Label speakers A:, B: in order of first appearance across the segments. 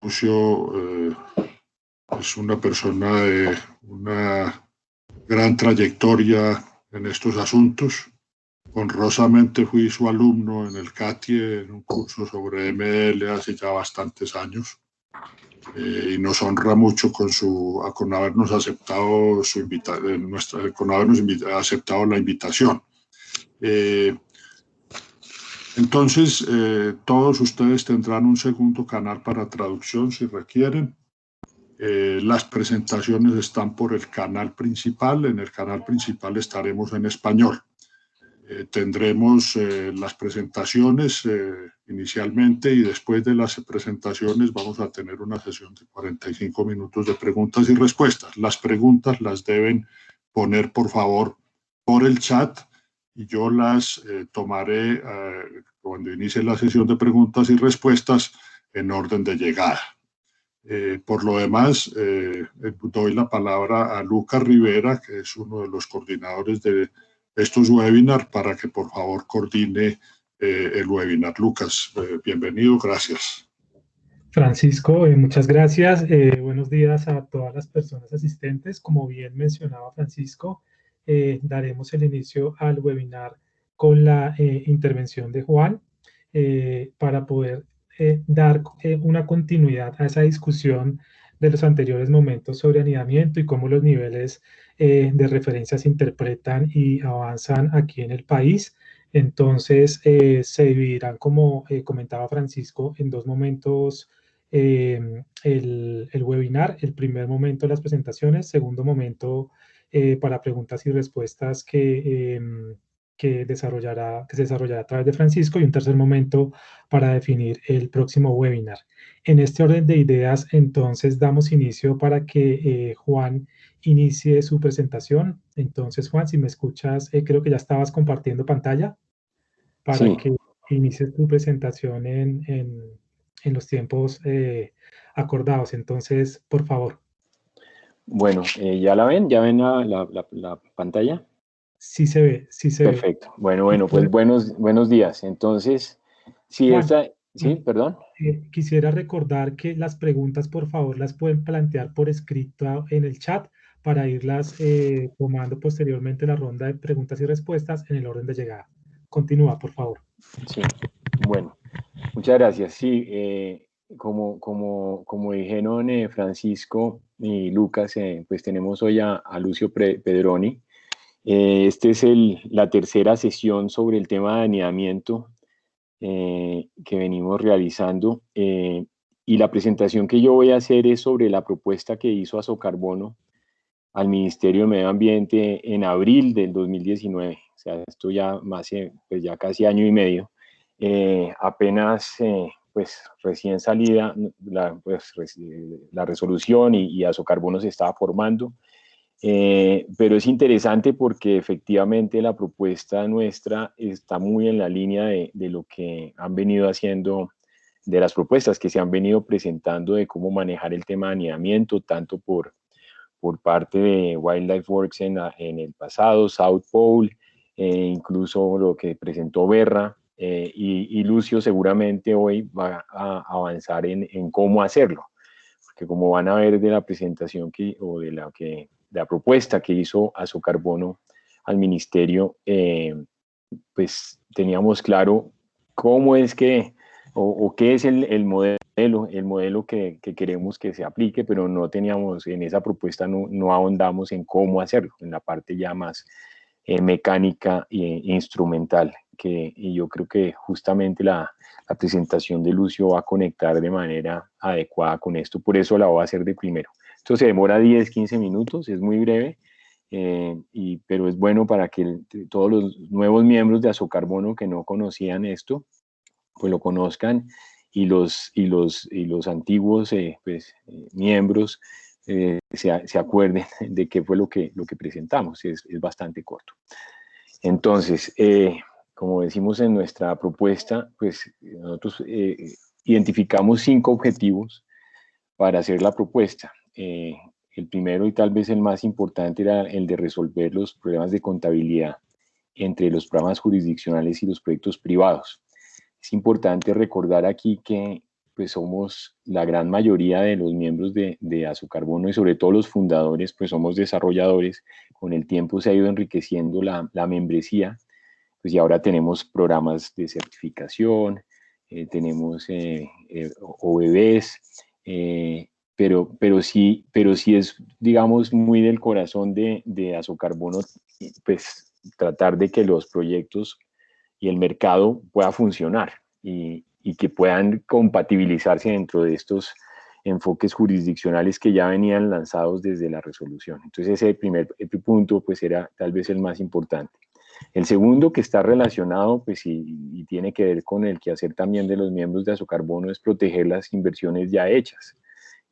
A: Lucio es una persona de una gran trayectoria en estos asuntos. Honrosamente fui su alumno en el CATIE, en un curso sobre ML hace ya bastantes años. Y nos honra mucho con habernos aceptado aceptado la invitación. Entonces, todos ustedes tendrán un segundo canal para traducción si requieren. Las presentaciones están por el canal principal. En el canal principal estaremos en español. Tendremos las presentaciones inicialmente, y después de las presentaciones vamos a tener una sesión de 45 minutos de preguntas y respuestas. Las preguntas las deben poner, por favor, por el chat, y yo las tomaré cuando inicie la sesión de preguntas y respuestas en orden de llegada. Por lo demás, doy la palabra a Lucas Rivera, que es uno de los coordinadores de estos webinars, para que por favor coordine el webinar. Lucas, bienvenido, gracias.
B: Francisco, muchas gracias. Buenos días a todas las personas asistentes. Como bien mencionaba Francisco, daremos el inicio al webinar con la intervención de Juan para poder dar una continuidad a esa discusión de los anteriores momentos sobre anidamiento y cómo los niveles de referencia se interpretan y avanzan aquí en el país. Entonces, se dividirán, como comentaba Francisco, en dos momentos el webinar. El primer momento, las presentaciones; segundo momento, para preguntas y respuestas que se desarrollará a través de Francisco; y un tercer momento para definir el próximo webinar. En este orden de ideas, entonces, damos inicio para que Juan inicie su presentación. Entonces, Juan, si me escuchas, creo que ya estabas compartiendo pantalla para
C: Sí.
B: que inicies tu presentación en los tiempos acordados. Entonces, por favor.
C: Bueno, ¿ya la ven? ¿Ya ven la pantalla?
B: Sí se ve, sí se ve.
C: Perfecto. Bueno, pues buenos días. Entonces, sí,
B: Juan,
C: sí, perdón.
B: Quisiera recordar que las preguntas, por favor, las pueden plantear por escrito en el chat para irlas tomando posteriormente la ronda de preguntas y respuestas en el orden de llegada. Continúa, por favor.
C: Sí, bueno, muchas gracias. Sí, como dijeron Francisco y Lucas, pues tenemos hoy a Lucio Pedroni. Esta es la tercera sesión sobre el tema de anidamiento que venimos realizando, y la presentación que yo voy a hacer es sobre la propuesta que hizo Azocarbono al Ministerio de Medio Ambiente en abril del 2019. O sea, esto ya pues ya casi año y medio. Apenas pues recién salida la resolución, y Azocarbono se estaba formando. Pero es interesante porque efectivamente la propuesta nuestra está muy en la línea de lo que han venido haciendo, de las propuestas que se han venido presentando de cómo manejar el tema de anidamiento, tanto por parte de Wildlife Works en el pasado, South Pole, incluso lo que presentó Berra, y Lucio seguramente hoy va a avanzar en cómo hacerlo, porque como van a ver de la presentación de la propuesta que hizo Azocarbono al ministerio, pues teníamos claro cómo es que, o qué es el modelo que queremos que se aplique, pero no teníamos, en esa propuesta no ahondamos en cómo hacerlo, en la parte ya más mecánica e instrumental, y yo creo que justamente la presentación de Lucio va a conectar de manera adecuada con esto, por eso la voy a hacer de primero. Esto se demora 10-15 minutos, es muy breve, pero es bueno para que todos los nuevos miembros de Azocarbono que no conocían pues lo conozcan, y los antiguos miembros se acuerden de qué fue lo que presentamos. Es bastante corto. Entonces, como decimos en nuestra propuesta, pues nosotros identificamos 5 objetivos para hacer la propuesta. El primero, y tal vez el más importante, era el de resolver los problemas de contabilidad entre los programas jurisdiccionales y los proyectos privados. Es importante recordar aquí que pues somos la gran mayoría de los miembros de Azocarbono y sobre todo los fundadores, pues somos desarrolladores. Con el tiempo se ha ido enriqueciendo la membresía, pues y ahora tenemos programas de certificación, tenemos OBBs, pero sí es, digamos, muy del corazón de Azocarbono, pues tratar de que los proyectos y el mercado pueda funcionar y que puedan compatibilizarse dentro de estos enfoques jurisdiccionales que ya venían lanzados desde la resolución. Entonces ese primer punto pues era tal vez el más importante. El segundo, que está relacionado pues, y tiene que ver con el quehacer también de los miembros de Azocarbono, es proteger las inversiones ya hechas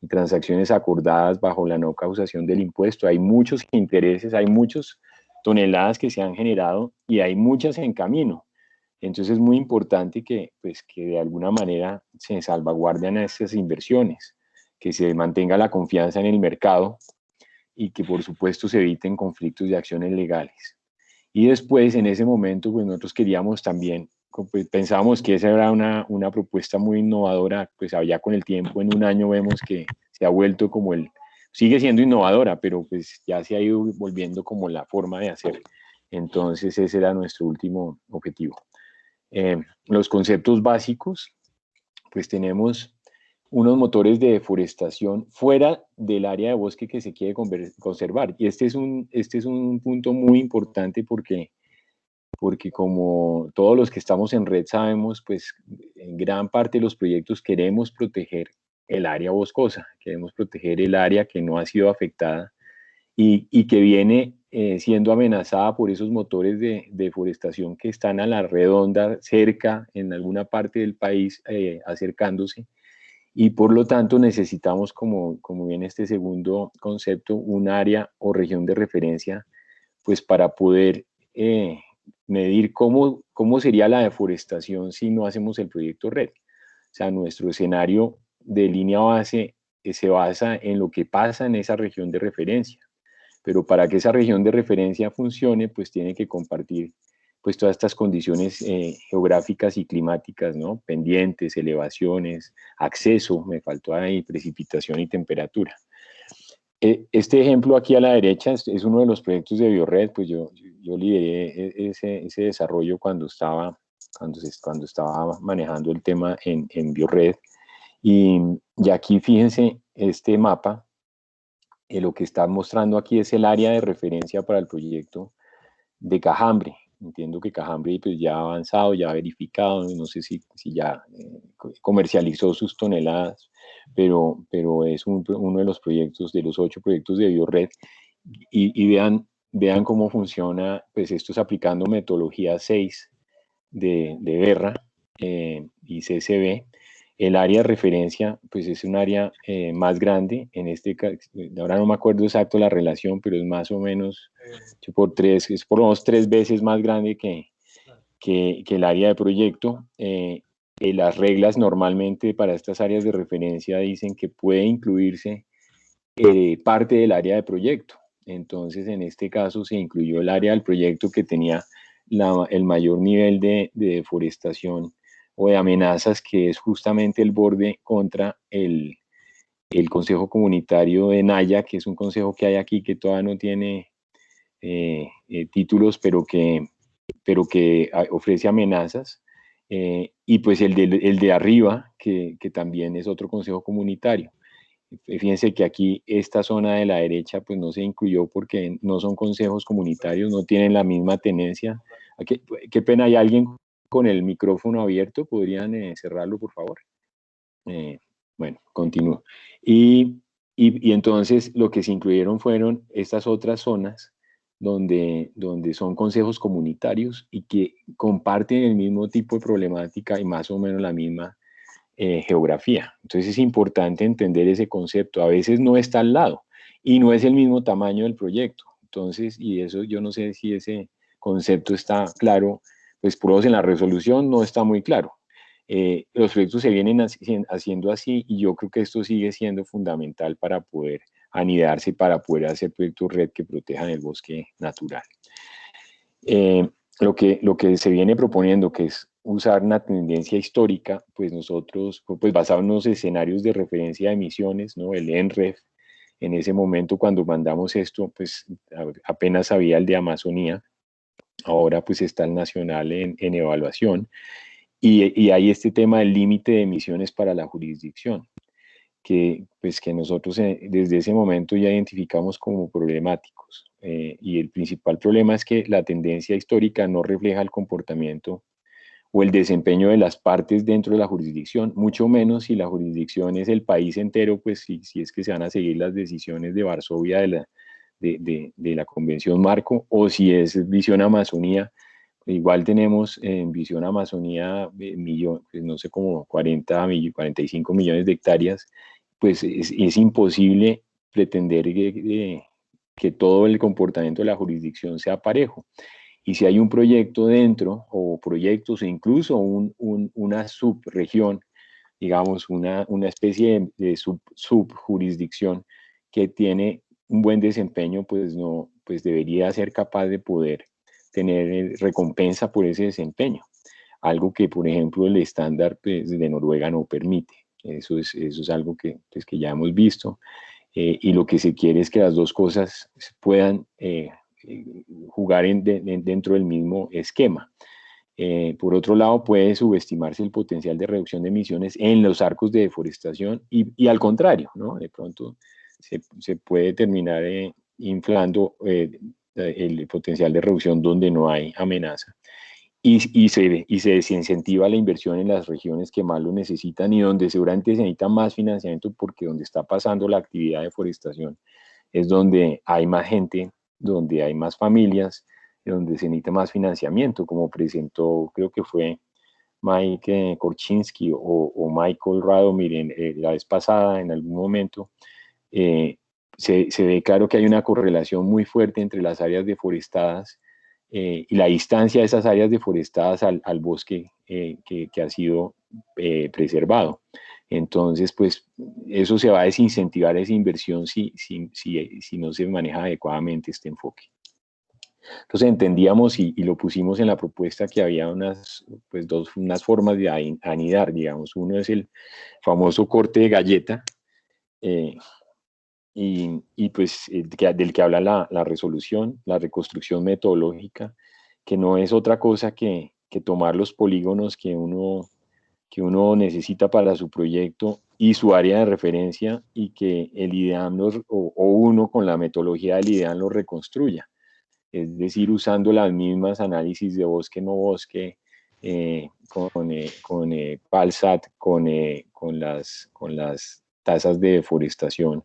C: y transacciones acordadas bajo la no causación del impuesto. Hay muchos intereses, hay muchas toneladas que se han generado y hay muchas en camino. Entonces es muy importante que de alguna manera se salvaguarden esas inversiones, que se mantenga la confianza en el mercado y que por supuesto se eviten conflictos de acciones legales. Y después, en ese momento, pues nosotros queríamos también, pues, pensábamos que esa era una propuesta muy innovadora, pues ya con el tiempo, en un año vemos que se ha vuelto como sigue siendo innovadora, pero pues ya se ha ido volviendo como la forma de hacer. Entonces ese era nuestro último objetivo. Los conceptos básicos, pues tenemos unos motores de deforestación fuera del área de bosque que se quiere conservar. Y este es un punto muy importante porque como todos los que estamos en red sabemos, pues en gran parte de los proyectos queremos proteger el área boscosa, queremos proteger el área que no ha sido afectada y que viene siendo amenazada por esos motores de deforestación que están a la redonda, cerca, en alguna parte del país, acercándose. Y por lo tanto necesitamos, como viene este segundo concepto, un área o región de referencia, pues para poder medir cómo sería la deforestación si no hacemos el proyecto REDD. O sea, nuestro escenario de línea base se basa en lo que pasa en esa región de referencia. Pero para que esa región de referencia funcione, pues tiene que compartir pues todas estas condiciones geográficas y climáticas, ¿no? Pendientes, elevaciones, acceso, me faltó ahí, precipitación y temperatura. Este ejemplo aquí a la derecha es uno de los proyectos de BioRed, pues yo lideré ese desarrollo cuando estaba manejando el tema en BioRed. Y aquí fíjense este mapa, lo que está mostrando aquí es el área de referencia para el proyecto de Cajambre. Entiendo que Cajambre pues, ya ha avanzado, ya ha verificado, no sé si ya comercializó sus toneladas, pero es uno de los proyectos, de los 8 proyectos de BioRed. Y vean cómo funciona, pues esto es aplicando metodología 6 de Berra y CCB. El área de referencia, pues es un área más grande, en este caso, ahora no me acuerdo exacto la relación, pero es más o menos por 3, es por lo menos 3 veces más grande que el área de proyecto. Las reglas normalmente para estas áreas de referencia dicen que puede incluirse parte del área de proyecto. Entonces, en este caso se incluyó el área del proyecto que tenía el mayor nivel de deforestación o de amenazas, que es justamente el borde contra el Consejo Comunitario de Naya, que es un consejo que hay aquí que todavía no tiene títulos, pero que ofrece amenazas, y pues el de arriba, que también es otro consejo comunitario. Fíjense que aquí esta zona de la derecha pues no se incluyó porque no son consejos comunitarios, no tienen la misma tenencia. Qué pena, ¿hay alguien con el micrófono abierto? ¿Podrían cerrarlo, por favor? Bueno, continúo. Y entonces lo que se incluyeron fueron estas otras zonas donde son consejos comunitarios y que comparten el mismo tipo de problemática y más o menos la misma geografía. Entonces es importante entender ese concepto. A veces no está al lado y no es el mismo tamaño del proyecto. Entonces, y eso yo no sé si ese concepto está claro, pues por lo menos en la resolución no está muy claro. Los proyectos se vienen haciendo así y yo creo que esto sigue siendo fundamental para poder anidarse, para poder hacer proyectos red que protejan el bosque natural. Lo que se viene proponiendo, que es usar una tendencia histórica, pues nosotros, pues basado en unos escenarios de referencia de emisiones, ¿no? El NREF, en ese momento cuando mandamos esto, pues apenas había el de Amazonía, ahora pues está el nacional en evaluación, y hay este tema del límite de emisiones para la jurisdicción, que nosotros desde ese momento ya identificamos como problemáticos. Y el principal problema es que la tendencia histórica no refleja el comportamiento o el desempeño de las partes dentro de la jurisdicción, mucho menos si la jurisdicción es el país entero, pues si es que se van a seguir las decisiones de Varsovia de la Convención Marco, o si es Visión Amazonía. Igual tenemos en Visión Amazonía, pues no sé, como 45 millones de hectáreas, pues es imposible pretender que todo el comportamiento de la jurisdicción sea parejo. Y si hay un proyecto dentro, o proyectos, o incluso una subregión, digamos, una especie de subjurisdicción que tiene un buen desempeño, pues debería ser capaz de poder tener recompensa por ese desempeño. Algo que, por ejemplo, el estándar pues, de Noruega no permite. Eso es algo que ya hemos visto. Y lo que se quiere es que las dos cosas puedan jugar dentro del mismo esquema. Por otro lado, puede subestimarse el potencial de reducción de emisiones en los arcos de deforestación y al contrario, ¿no? De pronto se puede terminar inflando el potencial de reducción donde no hay amenaza. Y se desincentiva la inversión en las regiones que más lo necesitan y donde seguramente se necesita más financiamiento, porque donde está pasando la actividad de deforestación es donde hay más gente, donde hay más familias, donde se necesita más financiamiento, como presentó, creo que fue Mike Korczynski o Michael Radomir la vez pasada, en algún momento. Se ve claro que hay una correlación muy fuerte entre las áreas deforestadas y la distancia de esas áreas deforestadas al bosque que ha sido preservado. Entonces, pues eso se va a desincentivar esa inversión si no se maneja adecuadamente este enfoque. Entonces entendíamos y lo pusimos en la propuesta que había unas formas de anidar, digamos. Uno es el famoso corte de galleta, y pues del que habla la resolución, la reconstrucción metodológica, que no es otra cosa que tomar los polígonos que uno necesita para su proyecto y su área de referencia, y que el IDEAM o uno con la metodología del IDEAM lo reconstruya. Es decir, usando las mismas análisis de bosque no bosque, con PALSAT, con las tasas de deforestación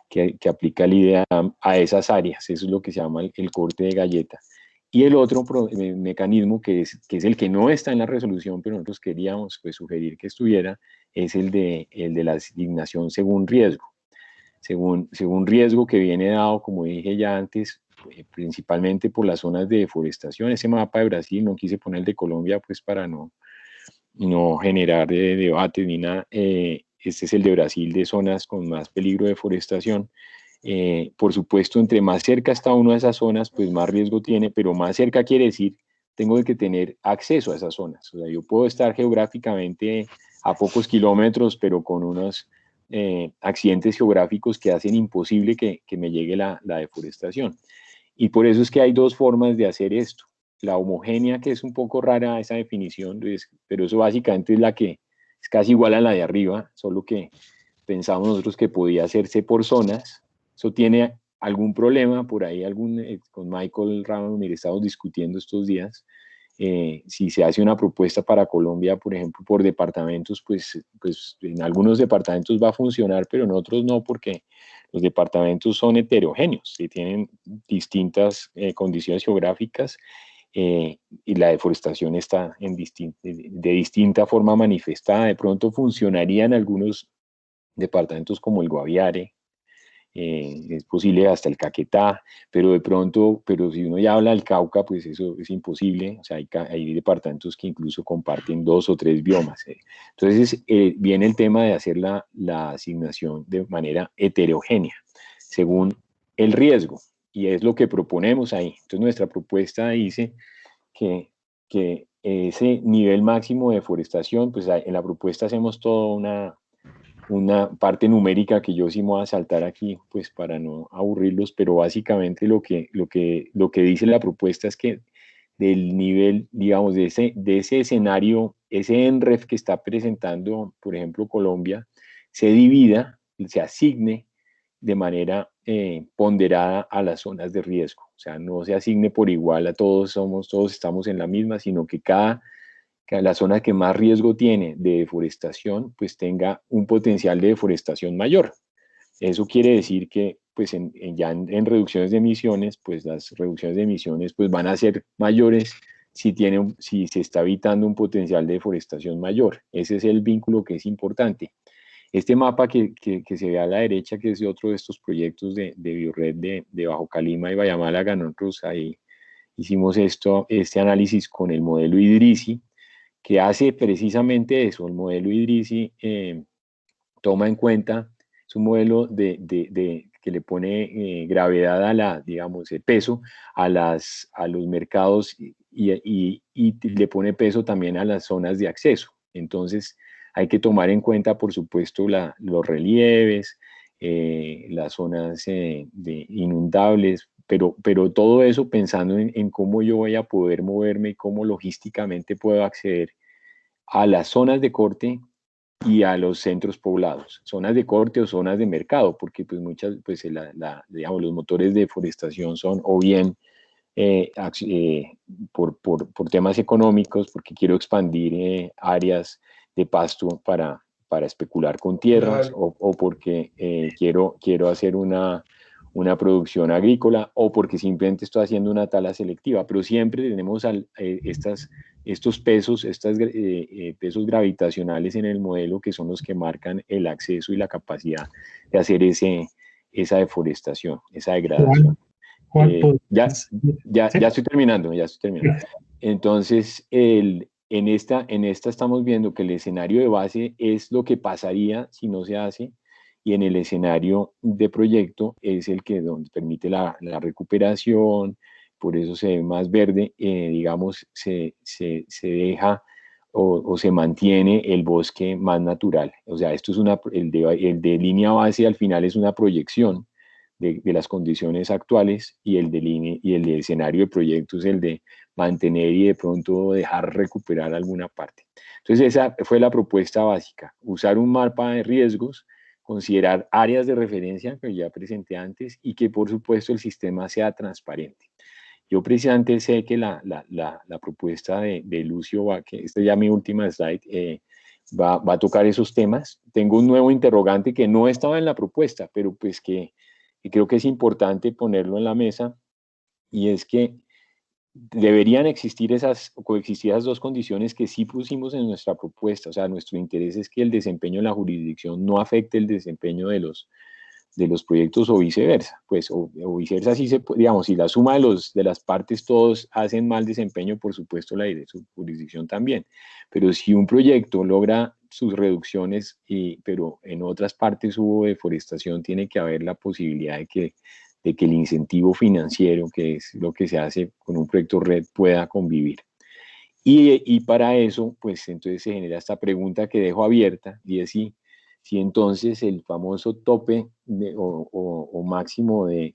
C: que aplica el IDEAM a esas áreas. Eso es lo que se llama el corte de galleta. Y el otro mecanismo que es el que no está en la resolución, pero nosotros queríamos pues sugerir que estuviera, es el de la asignación según riesgo. Según riesgo, que viene dado, como dije ya antes, principalmente por las zonas de deforestación. Ese mapa de Brasil, no quise poner el de Colombia pues para no generar debate ni nada. Este es el de Brasil, de zonas con más peligro de deforestación. Por supuesto, entre más cerca está uno de esas zonas, pues más riesgo tiene, pero más cerca quiere decir tengo que tener acceso a esas zonas. O sea, yo puedo estar geográficamente a pocos kilómetros, pero con unos accidentes geográficos que hacen imposible que me llegue la deforestación. Y por eso es que hay dos formas de hacer esto. La homogénea, que es un poco rara esa definición, pero eso básicamente es la que es casi igual a la de arriba, solo que pensamos nosotros que podía hacerse por zonas. Eso tiene algún problema, por ahí con Michael Radomir estamos discutiendo estos días, si se hace una propuesta para Colombia, por ejemplo, por departamentos, pues en algunos departamentos va a funcionar, pero en otros no, porque los departamentos son heterogéneos y tienen distintas condiciones geográficas, y la deforestación está de distinta forma manifestada. De pronto funcionaría en algunos departamentos como el Guaviare, es posible hasta el Caquetá, pero si uno ya habla del Cauca, pues eso es imposible. O sea, hay departamentos que incluso comparten 2 o 3 biomas. Entonces viene el tema de hacer la asignación de manera heterogénea, según el riesgo, y es lo que proponemos ahí. Entonces nuestra propuesta dice que ese nivel máximo de deforestación, pues en la propuesta hacemos toda una parte numérica que yo sí me voy a saltar aquí, pues para no aburrirlos, pero básicamente lo que dice la propuesta es que del nivel, digamos, de ese escenario, ese NREF que está presentando, por ejemplo, Colombia, se divida, se asigne de manera ponderada a las zonas de riesgo. O sea, no se asigne por igual a todos, todos estamos en la misma, sino que la zona que más riesgo tiene de deforestación, pues tenga un potencial de deforestación mayor. Eso quiere decir que pues ya en reducciones de emisiones, pues las reducciones de emisiones pues van a ser mayores si se está evitando un potencial de deforestación mayor. Ese es el vínculo que es importante. Este mapa que se ve a la derecha, que es de otro de estos proyectos de Biored de Bajo Calima y Bayamálaga, nosotros ahí hicimos este análisis con el modelo IDRISI, que hace precisamente eso. El modelo IDRISI toma en cuenta, es un modelo que le pone gravedad digamos, peso a los mercados y le pone peso también a las zonas de acceso. Entonces, hay que tomar en cuenta, por supuesto, los relieves, las zonas inundables, pero todo eso pensando en cómo yo voy a poder moverme y cómo logísticamente puedo acceder a las zonas de corte y a los centros poblados, zonas de corte o zonas de mercado, porque pues digamos, los motores de deforestación son o bien por temas económicos, porque quiero expandir áreas de pasto para especular con tierras, o porque quiero hacer una producción agrícola, o porque simplemente estoy haciendo una tala selectiva, pero siempre tenemos estos pesos, pesos gravitacionales en el modelo, que son los que marcan el acceso y la capacidad de hacer esa deforestación, esa degradación. Ya estoy terminando. Entonces, en esta estamos viendo que el escenario de base es lo que pasaría si no se hace, y en el escenario de proyecto es el que donde permite la recuperación, por eso se ve más verde, digamos, se deja o se mantiene el bosque más natural. O sea, esto es el de línea base al final es una proyección de las condiciones actuales, y el de escenario de proyecto es el de mantener y de pronto dejar recuperar alguna parte. Entonces esa fue la propuesta básica: usar un mapa de riesgos, considerar áreas de referencia que ya presenté antes, y que por supuesto el sistema sea transparente. Yo precisamente sé que la propuesta de Lucio que esta es ya mi última slide, va a tocar esos temas. Tengo un nuevo interrogante que no estaba en la propuesta, pero pues que creo que es importante ponerlo en la mesa, y es que deberían coexistir esas dos condiciones que sí pusimos en nuestra propuesta. O sea, nuestro interés es que el desempeño de la jurisdicción no afecte el desempeño de los proyectos, o viceversa. Pues, o viceversa, digamos, si la suma de las partes todos hacen mal desempeño, por supuesto la de su jurisdicción también. Pero si un proyecto logra sus reducciones, pero en otras partes hubo deforestación, tiene que haber la posibilidad de que el incentivo financiero, que es lo que se hace con un proyecto red, pueda convivir. Y para eso, pues entonces se genera esta pregunta que dejo abierta, y es si entonces el famoso tope o máximo de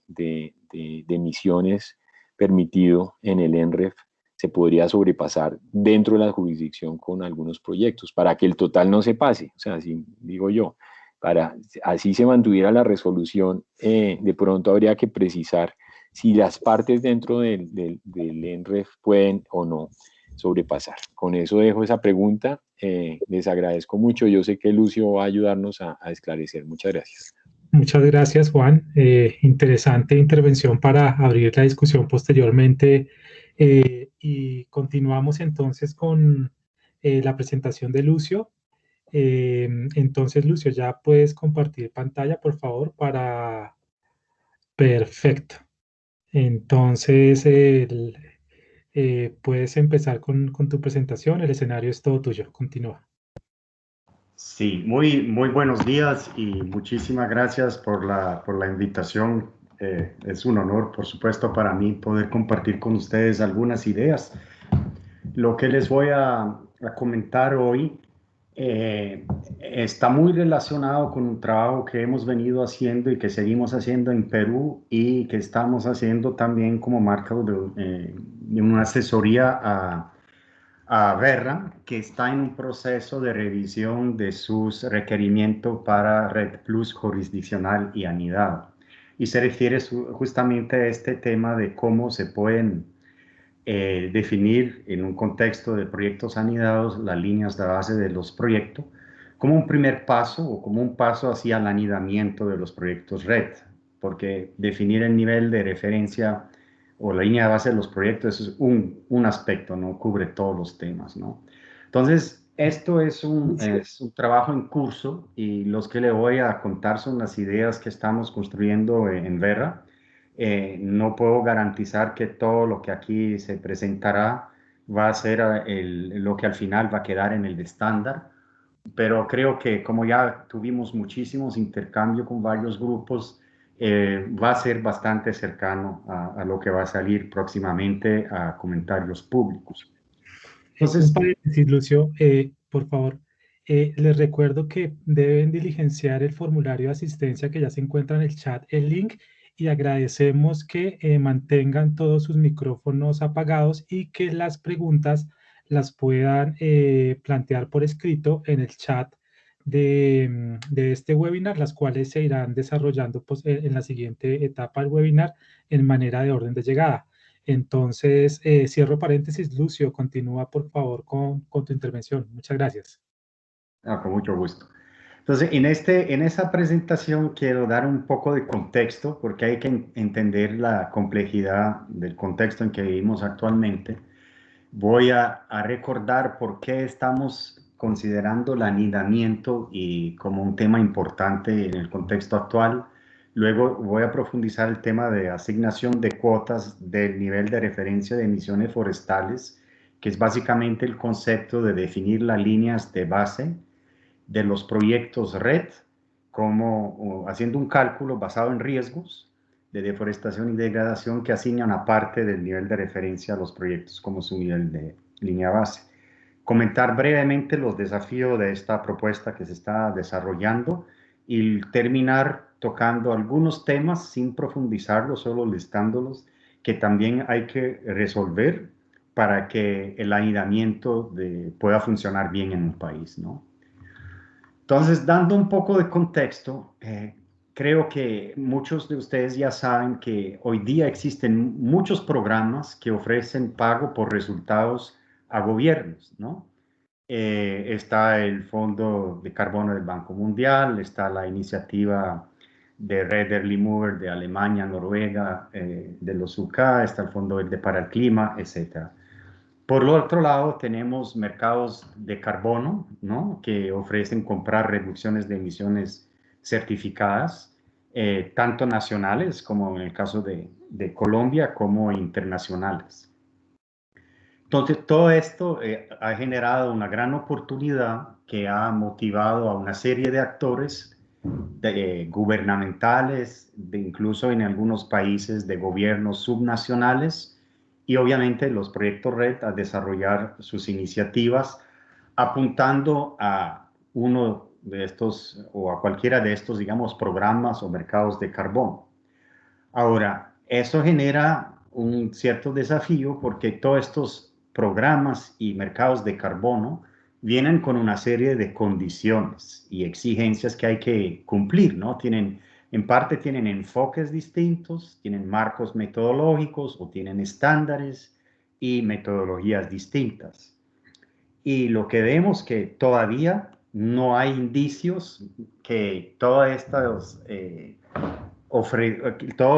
C: emisiones permitido en el NREF se podría sobrepasar dentro de la jurisdicción con algunos proyectos, para que el total no se pase. O sea, así digo yo, así se mantuviera la resolución, de pronto habría que precisar si las partes dentro del NREF pueden o no sobrepasar. Con eso dejo esa pregunta. Les agradezco mucho. Yo sé que Lucio va a ayudarnos a esclarecer. Muchas gracias.
B: Muchas gracias, Juan. Interesante intervención para abrir la discusión posteriormente. Y continuamos entonces con la presentación de Lucio. Entonces, Lucio, ya puedes compartir pantalla, por favor, para... Perfecto. Entonces, puedes empezar con tu presentación. El escenario es todo tuyo. Continúa.
D: Sí, muy buenos días y muchísimas gracias por la invitación. Es un honor, por supuesto, para mí poder compartir con ustedes algunas ideas. Lo que les voy a comentar hoy está muy relacionado con un trabajo que hemos venido haciendo y que seguimos haciendo en Perú y que estamos haciendo también como marca de una asesoría a Verra, que está en un proceso de revisión de sus requerimientos para Red Plus jurisdiccional y anidado. Y se refiere justamente a este tema de cómo se pueden definir en un contexto de proyectos anidados las líneas de base de los proyectos como un primer paso o como un paso hacia el anidamiento de los proyectos red, porque definir el nivel de referencia o la línea de base de los proyectos es un aspecto, no cubre todos los temas, ¿no? Entonces, esto es un trabajo en curso y los que le voy a contar son las ideas que estamos construyendo en Verra. No puedo garantizar que todo lo que aquí se presentará va a ser lo que al final va a quedar en el estándar, pero creo que como ya tuvimos muchísimos intercambios con varios grupos, va a ser bastante cercano a lo que va a salir próximamente a comentarios públicos.
B: Entonces, un paréntesis, Lucio, por favor. Les recuerdo que deben diligenciar el formulario de asistencia que ya se encuentra en el chat, el link, y agradecemos que mantengan todos sus micrófonos apagados y que las preguntas las puedan plantear por escrito en el chat de este webinar, las cuales se irán desarrollando pues, en la siguiente etapa del webinar en manera de orden de llegada. Entonces, cierro paréntesis. Lucio, continúa por favor con tu intervención. Muchas gracias.
D: Con mucho gusto. Entonces, en esa presentación quiero dar un poco de contexto porque hay que entender la complejidad del contexto en que vivimos actualmente. Voy a recordar por qué estamos considerando el anidamiento y como un tema importante en el contexto actual. Luego voy a profundizar el tema de asignación de cuotas del nivel de referencia de emisiones forestales, que es básicamente el concepto de definir las líneas de base de los proyectos red, como haciendo un cálculo basado en riesgos de deforestación y degradación que asignan a parte del nivel de referencia a los proyectos como su nivel de línea base. Comentar brevemente los desafíos de esta propuesta que se está desarrollando y terminar tocando algunos temas sin profundizarlos, solo listándolos, que también hay que resolver para que el anidamiento pueda funcionar bien en el país, ¿no? Entonces, dando un poco de contexto, creo que muchos de ustedes ya saben que hoy día existen muchos programas que ofrecen pago por resultados a gobiernos, ¿no? Está el Fondo de Carbono del Banco Mundial, está la iniciativa de Red Early Mover de Alemania, Noruega, de los UK, está el Fondo Verde para el Clima, etc. Por el otro lado, tenemos mercados de carbono, ¿no? Que ofrecen comprar reducciones de emisiones certificadas, tanto nacionales como en el caso de Colombia, como internacionales. Entonces, todo esto ha generado una gran oportunidad que ha motivado a una serie de actores gubernamentales, incluso en algunos países de gobiernos subnacionales, y obviamente los proyectos red a desarrollar sus iniciativas apuntando a uno de estos o a cualquiera de estos, digamos, programas o mercados de carbón. Ahora, eso genera un cierto desafío porque todos estos programas y mercados de carbono vienen con una serie de condiciones y exigencias que hay que cumplir, ¿no? En parte tienen enfoques distintos, tienen marcos metodológicos o tienen estándares y metodologías distintas. Y lo que vemos que todavía no hay indicios que todos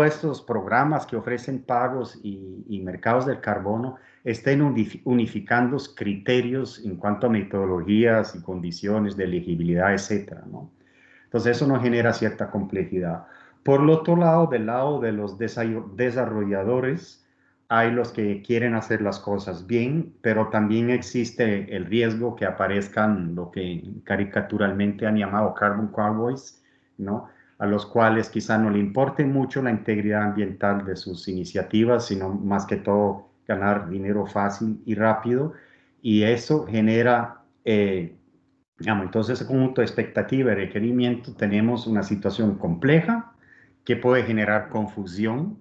D: estos programas que ofrecen pagos y mercados del carbono estén unificando criterios en cuanto a metodologías y condiciones de elegibilidad, etcétera, ¿no? Entonces eso nos genera cierta complejidad. Por el otro lado, del lado de los desarrolladores, hay los que quieren hacer las cosas bien, pero también existe el riesgo que aparezcan lo que caricaturalmente han llamado carbon cowboys, ¿no? A los cuales quizá no le importe mucho la integridad ambiental de sus iniciativas, sino más que todo ganar dinero fácil y rápido, y eso genera, entonces ese conjunto de expectativa y requerimiento, tenemos una situación compleja que puede generar confusión,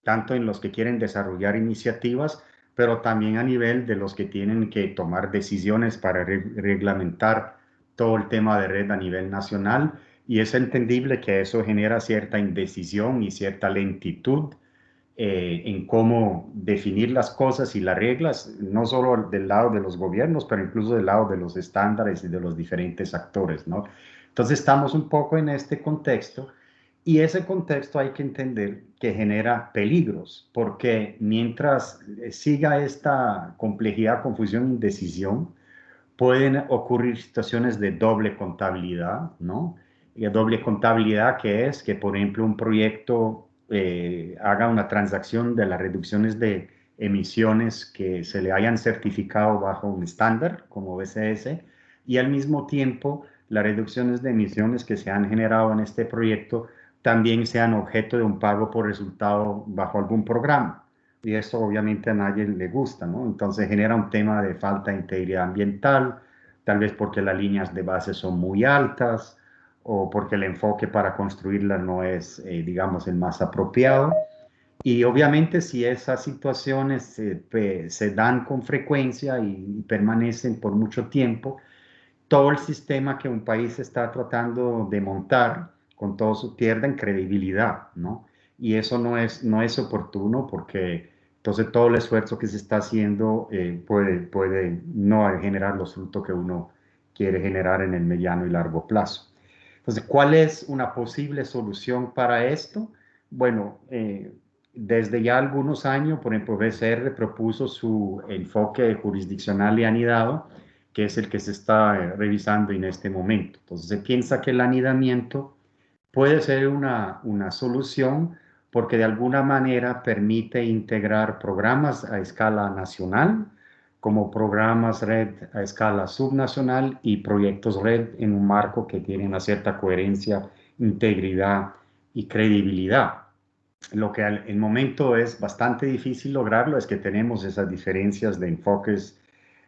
D: tanto en los que quieren desarrollar iniciativas, pero también a nivel de los que tienen que tomar decisiones para reglamentar todo el tema de red a nivel nacional, y es entendible que eso genera cierta indecisión y cierta lentitud en cómo definir las cosas y las reglas, no solo del lado de los gobiernos, pero incluso del lado de los estándares y de los diferentes actores, ¿no? Entonces estamos un poco en este contexto, y ese contexto hay que entender que genera peligros, porque mientras siga esta complejidad, confusión, indecisión, pueden ocurrir situaciones de doble contabilidad, ¿no? Y doble contabilidad que es que, por ejemplo, un proyecto haga una transacción de las reducciones de emisiones que se le hayan certificado bajo un estándar como BCS, y al mismo tiempo las reducciones de emisiones que se han generado en este proyecto también sean objeto de un pago por resultado bajo algún programa. Y eso obviamente a nadie le gusta, ¿no? Entonces genera un tema de falta de integridad ambiental, tal vez porque las líneas de base son muy altas o porque el enfoque para construirlas no es, digamos, el más apropiado. Y obviamente si esas situaciones se dan con frecuencia y permanecen por mucho tiempo, todo el sistema que un país está tratando de montar, con todo su pierde en credibilidad, ¿no? Y eso no es oportuno, porque entonces todo el esfuerzo que se está haciendo puede no generar los frutos que uno quiere generar en el mediano y largo plazo. Entonces, ¿cuál es una posible solución para esto? Bueno, desde ya algunos años, por ejemplo, BCR propuso su enfoque jurisdiccional y anidado, que es el que se está revisando en este momento. Entonces se piensa que el anidamiento puede ser una solución, porque de alguna manera permite integrar programas a escala nacional, como programas red a escala subnacional y proyectos red en un marco que tiene una cierta coherencia, integridad y credibilidad. Lo que al el momento es bastante difícil lograrlo es que tenemos esas diferencias de enfoques,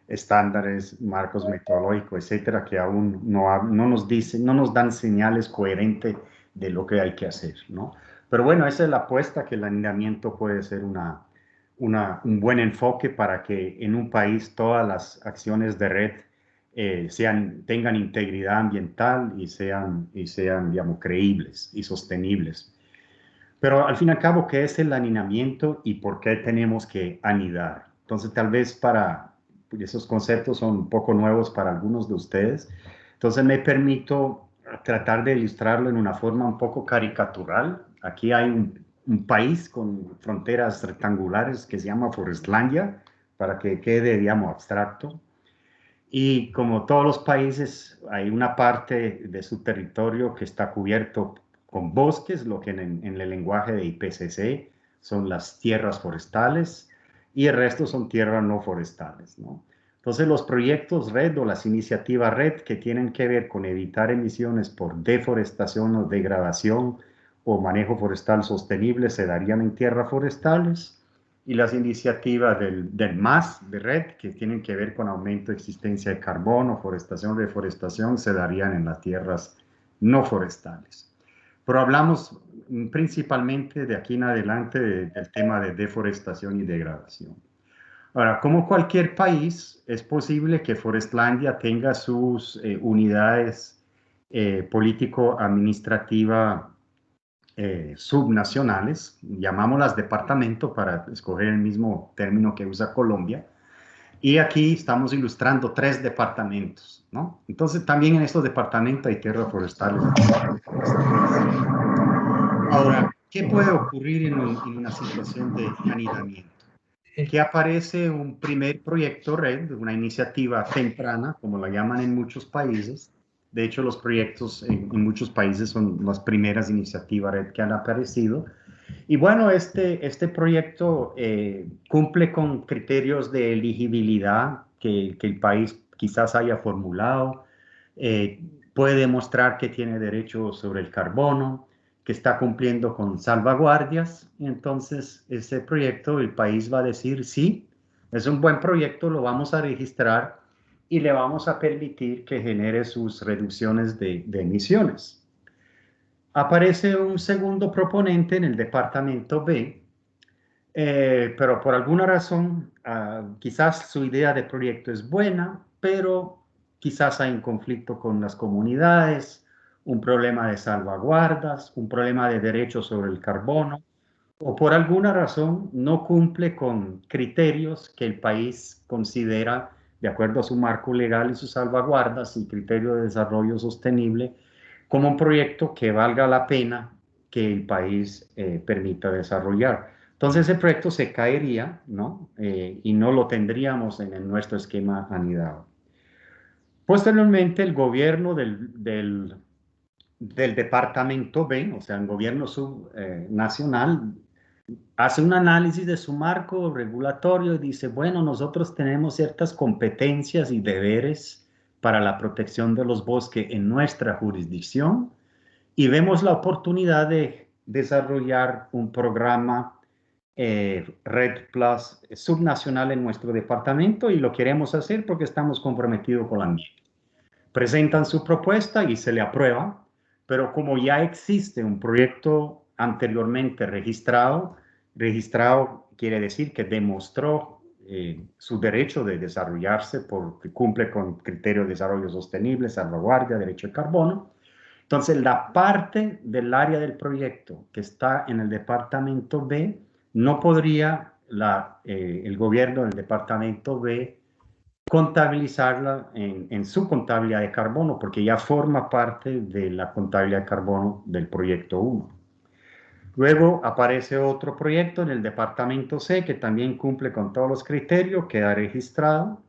D: estándares, marcos metodológicos, etcétera, que aún no nos dicen, no nos dan señales coherentes de lo que hay que hacer, ¿no? Pero bueno, esa es la apuesta, que el alineamiento puede ser un buen enfoque para que en un país todas las acciones de red tengan integridad ambiental y sean, digamos, creíbles y sostenibles. Pero al fin y al cabo, ¿qué es el anidamiento y por qué tenemos que anidar? Entonces, tal vez esos conceptos son un poco nuevos para algunos de ustedes. Entonces, me permito tratar de ilustrarlo en una forma un poco caricatural. Aquí hay un país con fronteras rectangulares que se llama Forestlandia, para que quede, digamos, abstracto. Y como todos los países, hay una parte de su territorio que está cubierto con bosques, lo que en el lenguaje de IPCC son las tierras forestales, y el resto son tierras no forestales, ¿no? Entonces los proyectos RED o las iniciativas RED que tienen que ver con evitar emisiones por deforestación o degradación o manejo forestal sostenible se darían en tierras forestales, y las iniciativas del MAS, de RED, que tienen que ver con aumento de existencia de carbono, forestación, reforestación, se darían en las tierras no forestales. Pero hablamos principalmente de aquí en adelante del tema de deforestación y degradación. Ahora, como cualquier país, es posible que Forestlandia tenga sus unidades político-administrativas subnacionales, llamámoslas departamento para escoger el mismo término que usa Colombia, y aquí estamos ilustrando 3 departamentos, ¿no? Entonces también en estos departamentos hay tierras forestales. Ahora, ¿qué puede ocurrir en una situación de anidamiento? Que aparece un primer proyecto red, una iniciativa temprana, como la llaman en muchos países. De hecho, los proyectos en muchos países son las primeras iniciativas red que han aparecido. Y bueno, este proyecto cumple con criterios de elegibilidad que el país quizás haya formulado. Puede demostrar que tiene derecho sobre el carbono, que está cumpliendo con salvaguardias. Y entonces ese proyecto, el país va a decir, sí, es un buen proyecto, lo vamos a registrar y le vamos a permitir que genere sus reducciones de emisiones. Aparece un segundo proponente en el departamento B, pero por alguna razón, quizás su idea de proyecto es buena, pero quizás hay un conflicto con las comunidades, un problema de salvaguardas, un problema de derechos sobre el carbono, o por alguna razón no cumple con criterios que el país considera, de acuerdo a su marco legal y sus salvaguardas y criterio de desarrollo sostenible, como un proyecto que valga la pena que el país permita desarrollar. Entonces ese proyecto se caería, ¿no? Y no lo tendríamos en nuestro esquema anidado. Posteriormente, el gobierno del departamento B, o sea, el gobierno subnacional, hace un análisis de su marco regulatorio y dice, bueno, nosotros tenemos ciertas competencias y deberes para la protección de los bosques en nuestra jurisdicción y vemos la oportunidad de desarrollar un programa Red Plus subnacional en nuestro departamento y lo queremos hacer porque estamos comprometidos con la ambiente. Presentan su propuesta y se le aprueba, pero como ya existe un proyecto anteriormente registrado quiere decir que demostró su derecho de desarrollarse porque cumple con criterios de desarrollo sostenible, salvaguardia, derecho de carbono. Entonces, la parte del área del proyecto que está en el departamento B, no podría el gobierno del departamento B contabilizarla en su contabilidad de carbono, porque ya forma parte de la contabilidad de carbono del proyecto 1. Luego aparece otro proyecto en el departamento C, que también cumple con todos los criterios, queda registrado.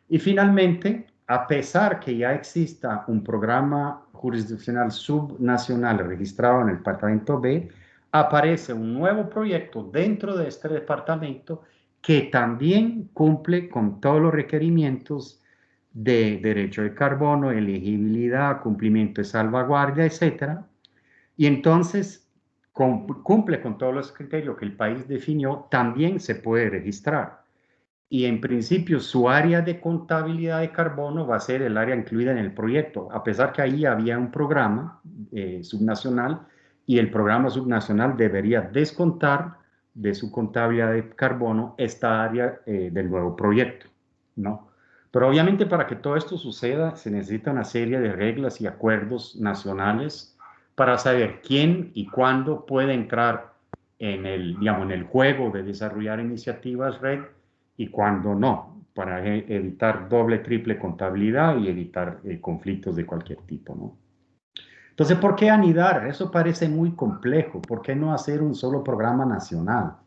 D: Y finalmente, a pesar que ya exista un programa jurisdiccional subnacional registrado en el departamento B, aparece un nuevo proyecto dentro de este departamento que también cumple con todos los requerimientos de derecho de carbono, elegibilidad, cumplimiento de salvaguardia, etc. Y entonces cumple con todos los criterios que el país definió, también se puede registrar. Y en principio su área de contabilidad de carbono va a ser el área incluida en el proyecto, a pesar que ahí había un programa subnacional y el programa subnacional debería descontar de su contabilidad de carbono esta área del nuevo proyecto, ¿no? Pero obviamente para que todo esto suceda se necesita una serie de reglas y acuerdos nacionales para saber quién y cuándo puede entrar en el juego de desarrollar iniciativas RED y cuándo no, para evitar doble, triple contabilidad y evitar conflictos de cualquier tipo, ¿no? Entonces, ¿por qué anidar? Eso parece muy complejo. ¿Por qué no hacer un solo programa nacional?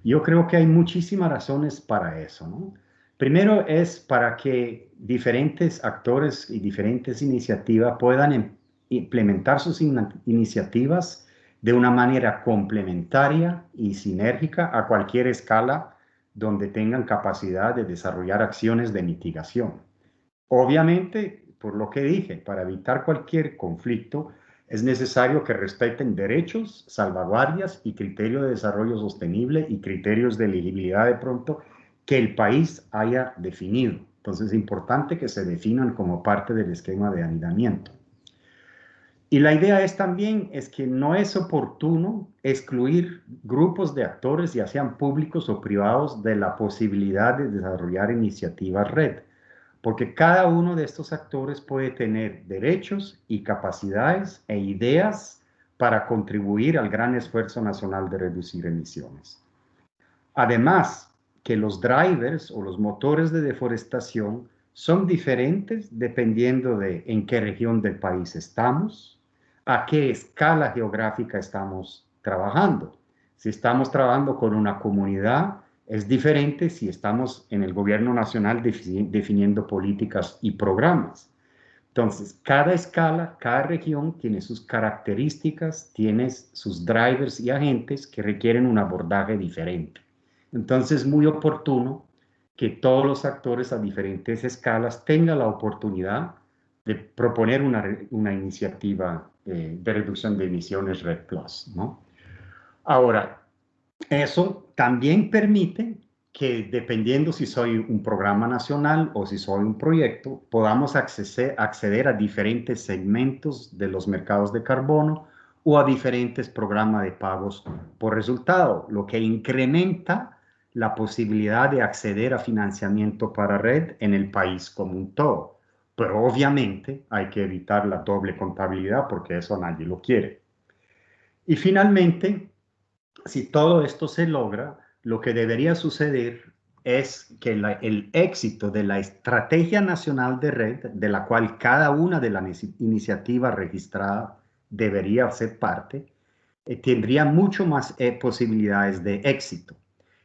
D: Yo creo que hay muchísimas razones para eso, ¿no? Primero es para que diferentes actores y diferentes iniciativas puedan implementar sus iniciativas de una manera complementaria y sinérgica a cualquier escala donde tengan capacidad de desarrollar acciones de mitigación. Obviamente, por lo que dije, para evitar cualquier conflicto, es necesario que respeten derechos, salvaguardias y criterios de desarrollo sostenible y criterios de elegibilidad de pronto que el país haya definido. Entonces es importante que se definan como parte del esquema de anidamiento. Y la idea es también que no es oportuno excluir grupos de actores, ya sean públicos o privados, de la posibilidad de desarrollar iniciativas RED, porque cada uno de estos actores puede tener derechos y capacidades e ideas para contribuir al gran esfuerzo nacional de reducir emisiones. Además, que los drivers o los motores de deforestación son diferentes dependiendo de en qué región del país estamos, a qué escala geográfica estamos trabajando. Si estamos trabajando con una comunidad, es diferente si estamos en el gobierno nacional definiendo políticas y programas. Entonces, cada escala, cada región tiene sus características, tiene sus drivers y agentes que requieren un abordaje diferente. Entonces, es muy oportuno que todos los actores a diferentes escalas tengan la oportunidad de proponer una iniciativa de reducción de emisiones REDD+, ¿no? Ahora, eso también permite que, dependiendo si soy un programa nacional o si soy un proyecto, podamos acceder a diferentes segmentos de los mercados de carbono o a diferentes programas de pagos por resultado, lo que incrementa la posibilidad de acceder a financiamiento para red en el país como un todo. Pero obviamente hay que evitar la doble contabilidad porque eso nadie lo quiere. Y finalmente, si todo esto se logra, lo que debería suceder es que el éxito de la Estrategia Nacional de Red, de la cual cada una de las iniciativas registradas debería ser parte, tendría mucho más posibilidades de éxito.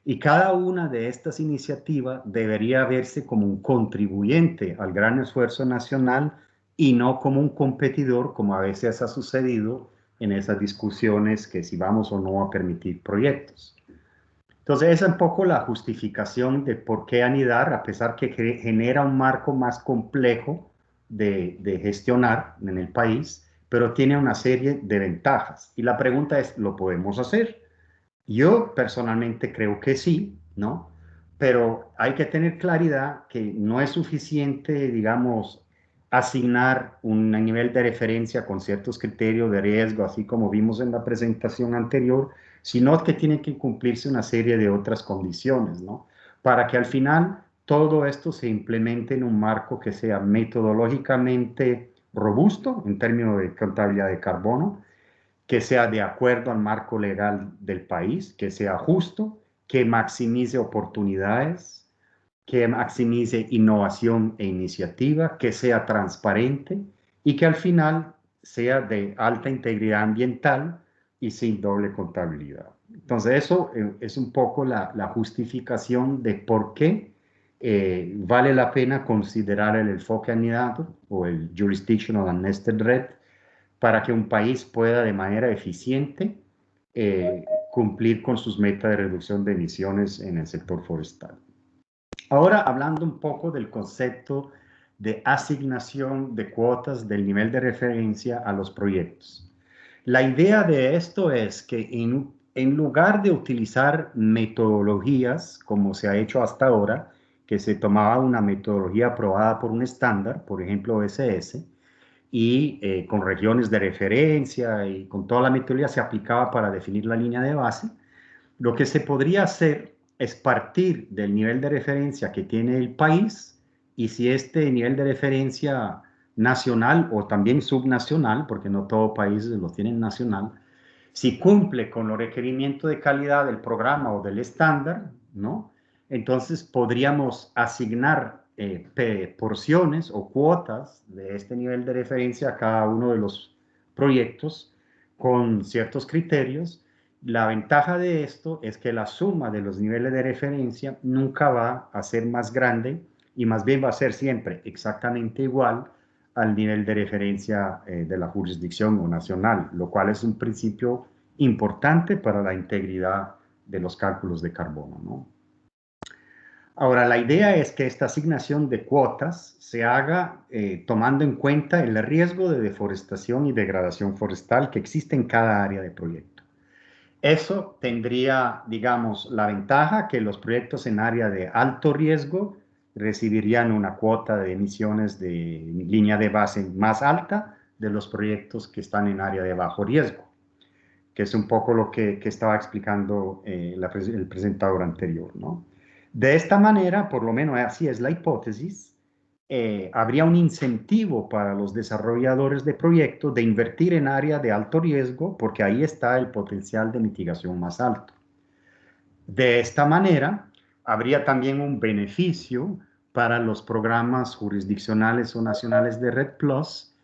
D: Y cada una de estas iniciativas debería verse como un contribuyente al gran esfuerzo nacional y no como un competidor, como a veces ha sucedido en esas discusiones que si vamos o no a permitir proyectos. Entonces, esa es un poco la justificación de por qué anidar, a pesar que genera un marco más complejo de gestionar en el país, pero tiene una serie de ventajas. Y la pregunta es, ¿lo podemos hacer? Yo personalmente creo que sí, ¿no? Pero hay que tener claridad que no es suficiente, digamos, asignar un nivel de referencia con ciertos criterios de riesgo, así como vimos en la presentación anterior, sino que tiene que cumplirse una serie de otras condiciones, ¿no? Para que al final todo esto se implemente en un marco que sea metodológicamente robusto en términos de contabilidad de carbono, que sea de acuerdo al marco legal del país, que sea justo, que maximice oportunidades, que maximice innovación e iniciativa, que sea transparente y que al final sea de alta integridad ambiental y sin doble contabilidad. Entonces eso es un poco la justificación de por qué vale la pena considerar el enfoque anidado o el Jurisdictional and Nested Red para que un país pueda de manera eficiente cumplir con sus metas de reducción de emisiones en el sector forestal. Ahora, hablando un poco del concepto de asignación de cuotas del nivel de referencia a los proyectos. La idea de esto es que en lugar de utilizar metodologías como se ha hecho hasta ahora, que se tomaba una metodología aprobada por un estándar, por ejemplo OSS, y con regiones de referencia y con toda la metodología se aplicaba para definir la línea de base. Lo que se podría hacer es partir del nivel de referencia que tiene el país y si este nivel de referencia nacional o también subnacional, porque no todo país lo tiene nacional, si cumple con los requerimientos de calidad del programa o del estándar, ¿no? Entonces podríamos asignar porciones o cuotas de este nivel de referencia a cada uno de los proyectos con ciertos criterios. La ventaja de esto es que la suma de los niveles de referencia nunca va a ser más grande y más bien va a ser siempre exactamente igual al nivel de referencia de la jurisdicción o nacional, lo cual es un principio importante para la integridad de los cálculos de carbono, ¿no? Ahora, la idea es que esta asignación de cuotas se haga tomando en cuenta el riesgo de deforestación y degradación forestal que existe en cada área de proyecto. Eso tendría, digamos, la ventaja que los proyectos en área de alto riesgo recibirían una cuota de emisiones de línea de base más alta de los proyectos que están en área de bajo riesgo, que es un poco lo que estaba explicando el presentador anterior, ¿no? De esta manera, por lo menos así es la hipótesis, habría un incentivo para los desarrolladores de proyectos de invertir en área de alto riesgo porque ahí está el potencial de mitigación más alto. De esta manera, habría también un beneficio para los programas jurisdiccionales o nacionales de Red Plus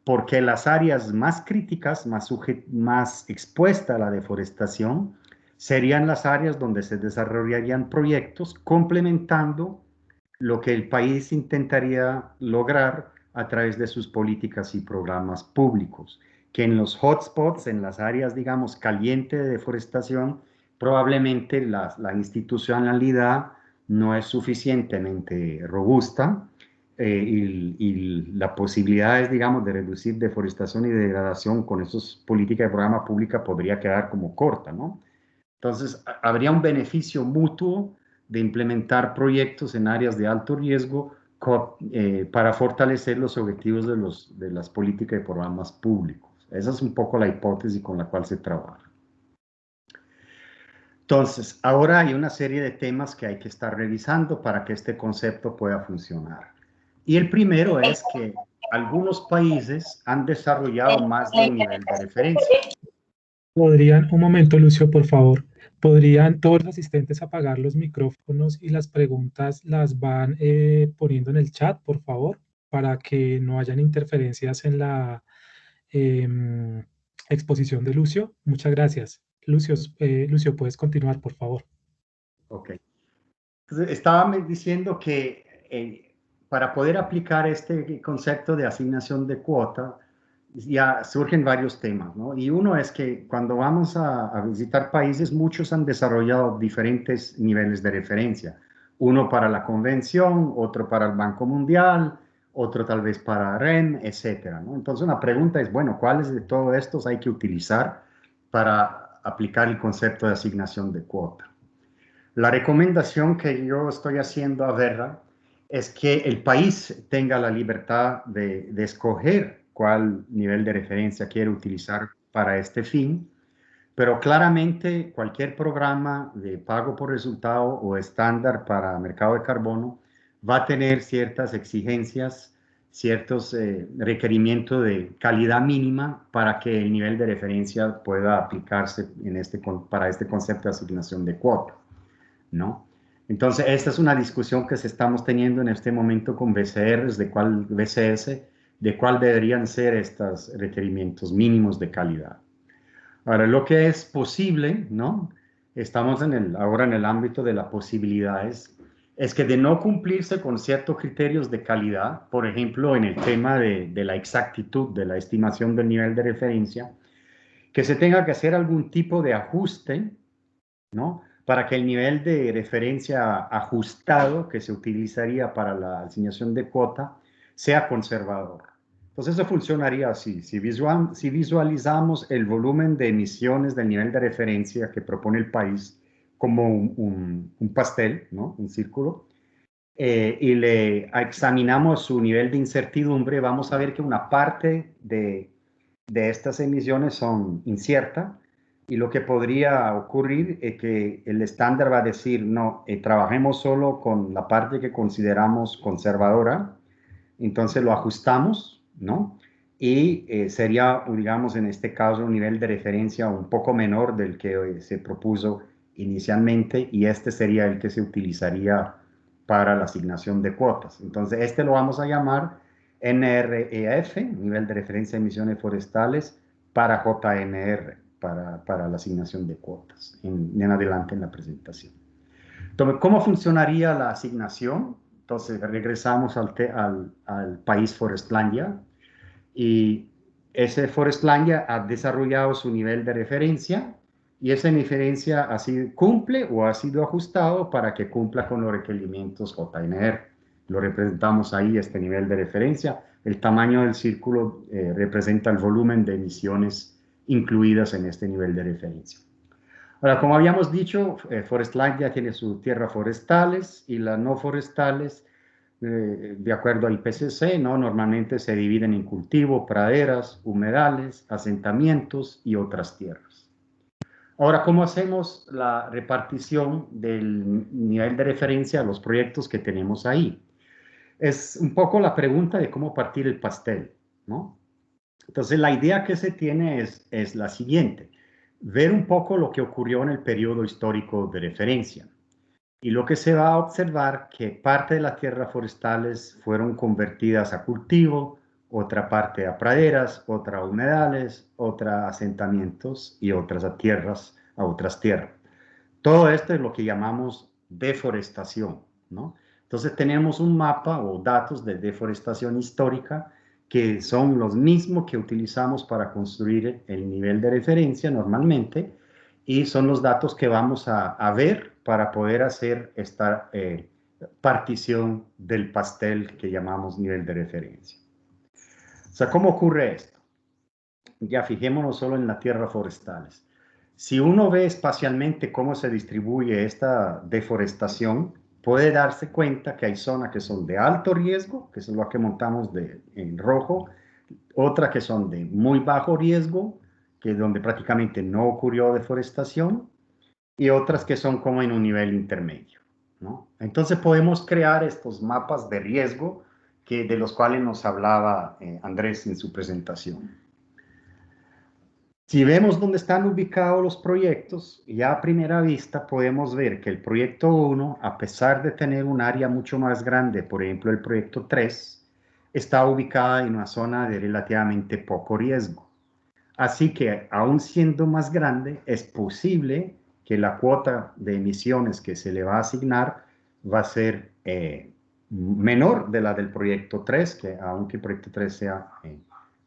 D: porque las áreas más críticas, más expuestas a la deforestación, serían las áreas donde se desarrollarían proyectos complementando lo que el país intentaría lograr a través de sus políticas y programas públicos, que en los hotspots, en las áreas, digamos, calientes de deforestación, probablemente la institucionalidad no es suficientemente robusta y las posibilidades, digamos, de reducir deforestación y degradación con esas políticas de programa pública podría quedar como corta, ¿no? Entonces, habría un beneficio mutuo de implementar proyectos en áreas de alto riesgo para fortalecer los objetivos de las políticas de programas públicos. Esa es un poco la hipótesis con la cual se trabaja. Entonces, ahora hay una serie de temas que hay que estar revisando para que este concepto pueda funcionar. Y el primero es que algunos países han desarrollado más de un nivel de referencia.
B: ¿Podrían, un momento, Lucio, por favor, podrían todos los asistentes apagar los micrófonos y las preguntas las van poniendo en el chat, por favor, para que no hayan interferencias en la exposición de Lucio? Muchas gracias. Lucio, puedes continuar, por favor.
D: Ok. Entonces, estaba diciendo que para poder aplicar este concepto de asignación de cuota, ya surgen varios temas, ¿no? Y uno es que cuando vamos a visitar países, muchos han desarrollado diferentes niveles de referencia. Uno para la Convención, otro para el Banco Mundial, otro tal vez para REN, etcétera, ¿no? Entonces, una pregunta es, bueno, ¿cuáles de todos estos hay que utilizar para aplicar el concepto de asignación de cuota? La recomendación que yo estoy haciendo a Verra es que el país tenga la libertad de escoger cuál nivel de referencia quiere utilizar para este fin, pero claramente cualquier programa de pago por resultado o estándar para mercado de carbono va a tener ciertas exigencias, ciertos requerimientos de calidad mínima para que el nivel de referencia pueda aplicarse para este concepto de asignación de cuota, ¿no? Entonces, esta es una discusión que se estamos teniendo en este momento con BCRs, BCS, de cuál deberían ser estos requerimientos mínimos de calidad. Ahora, lo que es posible, ¿no? Estamos ahora en el ámbito de las posibilidades, es que de no cumplirse con ciertos criterios de calidad, por ejemplo, en el tema de la exactitud de la estimación del nivel de referencia, que se tenga que hacer algún tipo de ajuste, ¿no? Para que el nivel de referencia ajustado que se utilizaría para la asignación de cuota sea conservador. Entonces eso funcionaría así. Si visualizamos el volumen de emisiones del nivel de referencia que propone el país como un pastel, ¿no? Un círculo, y le examinamos su nivel de incertidumbre, vamos a ver que una parte de estas emisiones son inciertas. Y lo que podría ocurrir es que el estándar va a decir, no, trabajemos solo con la parte que consideramos conservadora, entonces lo ajustamos, ¿no? Y sería, digamos, en este caso, un nivel de referencia un poco menor del que se propuso inicialmente, y este sería el que se utilizaría para la asignación de cuotas. Entonces, este lo vamos a llamar NREF, nivel de referencia de emisiones forestales, para JNR, para la asignación de cuotas, en adelante en la presentación. Entonces, ¿cómo funcionaría la asignación? Entonces, regresamos al país Forestlandia, y ese Forestlandia ha desarrollado su nivel de referencia, y esa referencia cumple o ha sido ajustado para que cumpla con los requerimientos JNR. Lo representamos ahí, este nivel de referencia. El tamaño del círculo representa el volumen de emisiones incluidas en este nivel de referencia. Ahora, como habíamos dicho, Forestlandia tiene sus tierras forestales y las no forestales, de acuerdo al IPCC, ¿no? Normalmente se dividen en cultivo, praderas, humedales, asentamientos y otras tierras. Ahora, ¿cómo hacemos la repartición del nivel de referencia a los proyectos que tenemos ahí? Es un poco la pregunta de cómo partir el pastel, ¿no? Entonces, la idea que se tiene es la siguiente: ver un poco lo que ocurrió en el periodo histórico de referencia. Y lo que se va a observar que parte de las tierras forestales fueron convertidas a cultivo, otra parte a praderas, otra a humedales, otra a asentamientos y otras a otras tierras. Todo esto es lo que llamamos deforestación, ¿no? Entonces tenemos un mapa o datos de deforestación histórica que son los mismos que utilizamos para construir el nivel de referencia normalmente, y son los datos que vamos a ver para poder hacer esta partición del pastel que llamamos nivel de referencia. O sea, ¿cómo ocurre esto? Ya fijémonos solo en las tierras forestales. Si uno ve espacialmente cómo se distribuye esta deforestación, puede darse cuenta que hay zonas que son de alto riesgo, que es lo que montamos en rojo, otras que son de muy bajo riesgo, que es donde prácticamente no ocurrió deforestación, y otras que son como en un nivel intermedio, ¿no? Entonces podemos crear estos mapas de riesgo de los cuales nos hablaba Andrés en su presentación. Si vemos dónde están ubicados los proyectos, ya a primera vista podemos ver que el proyecto 1, a pesar de tener un área mucho más grande, por ejemplo el proyecto 3, está ubicada en una zona de relativamente poco riesgo. Así que, aún siendo más grande, es posible que la cuota de emisiones que se le va a asignar va a ser menor de la del proyecto 3, que aunque el proyecto 3 sea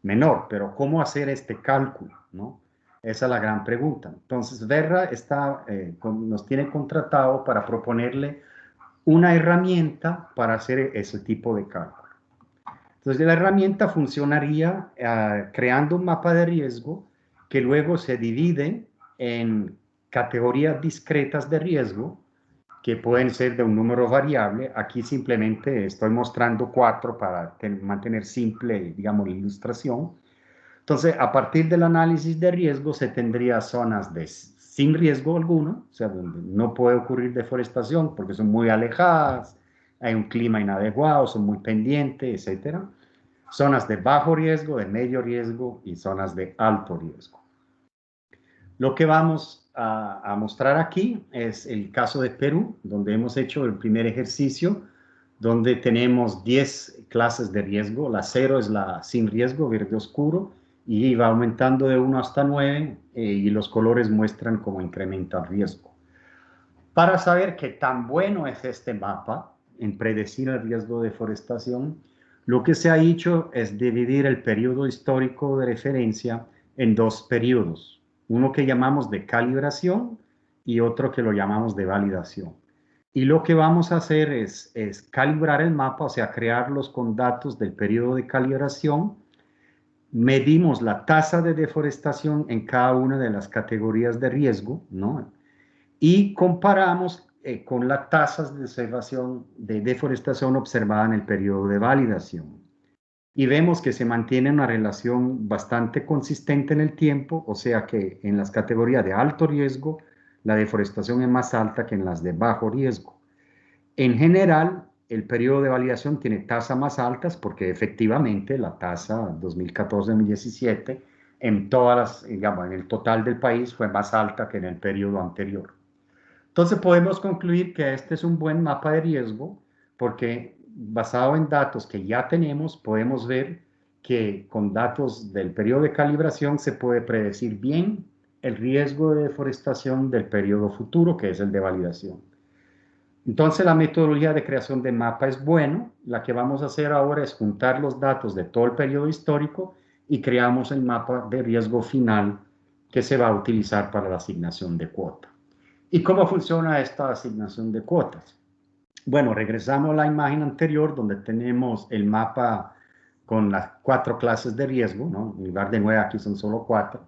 D: menor. Pero, ¿cómo hacer este cálculo, no? Esa es la gran pregunta. Entonces, Verra nos tiene contratado para proponerle una herramienta para hacer ese tipo de cálculo. Entonces, la herramienta funcionaría creando un mapa de riesgo que luego se divide en categorías discretas de riesgo que pueden ser de un número variable. Aquí simplemente estoy mostrando 4 para mantener simple, digamos, la ilustración. Entonces, a partir del análisis de riesgo se tendría zonas sin riesgo alguno, o sea, donde no puede ocurrir deforestación porque son muy alejadas, hay un clima inadecuado, son muy pendientes, etcétera. Zonas de bajo riesgo, de medio riesgo y zonas de alto riesgo. Lo que vamos a mostrar aquí es el caso de Perú, donde hemos hecho el primer ejercicio, donde tenemos 10 clases de riesgo. La 0 es la sin riesgo, verde oscuro, y va aumentando de 1 hasta 9, y los colores muestran cómo incrementa el riesgo. Para saber qué tan bueno es este mapa en predecir el riesgo de deforestación, lo que se ha hecho es dividir el periodo histórico de referencia en 2 periodos. Uno que llamamos de calibración y otro que lo llamamos de validación. Y lo que vamos a hacer es calibrar el mapa, o sea, crearlos con datos del periodo de calibración. Medimos la tasa de deforestación en cada una de las categorías de riesgo, ¿no? Y comparamos con las tasas de deforestación observada en el periodo de validación. Y vemos que se mantiene una relación bastante consistente en el tiempo, o sea que en las categorías de alto riesgo, la deforestación es más alta que en las de bajo riesgo. En general, el periodo de validación tiene tasas más altas porque efectivamente la tasa 2014-2017 digamos, en el total del país fue más alta que en el periodo anterior. Entonces podemos concluir que este es un buen mapa de riesgo porque basado en datos que ya tenemos podemos ver que con datos del periodo de calibración se puede predecir bien el riesgo de deforestación del periodo futuro, que es el de validación. Entonces la metodología de creación de mapa es buena. La que vamos a hacer ahora es juntar los datos de todo el periodo histórico y creamos el mapa de riesgo final que se va a utilizar para la asignación de cuota. ¿Y cómo funciona esta asignación de cuotas? Bueno, regresamos a la imagen anterior donde tenemos el mapa con las 4 clases de riesgo, ¿no? En lugar de 9 aquí son solo 4.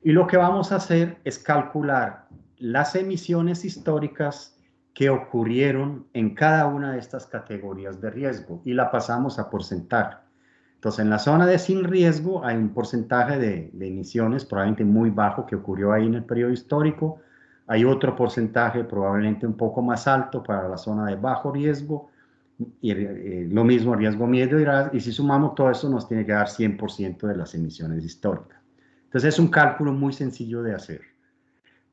D: Y lo que vamos a hacer es calcular las emisiones históricas que ocurrieron en cada una de estas categorías de riesgo y la pasamos a porcentaje. Entonces, en la zona de sin riesgo hay un porcentaje de emisiones probablemente muy bajo que ocurrió ahí en el periodo histórico. Hay otro porcentaje probablemente un poco más alto para la zona de bajo riesgo y lo mismo riesgo medio, y si sumamos todo eso nos tiene que dar 100% de las emisiones históricas. Entonces es un cálculo muy sencillo de hacer.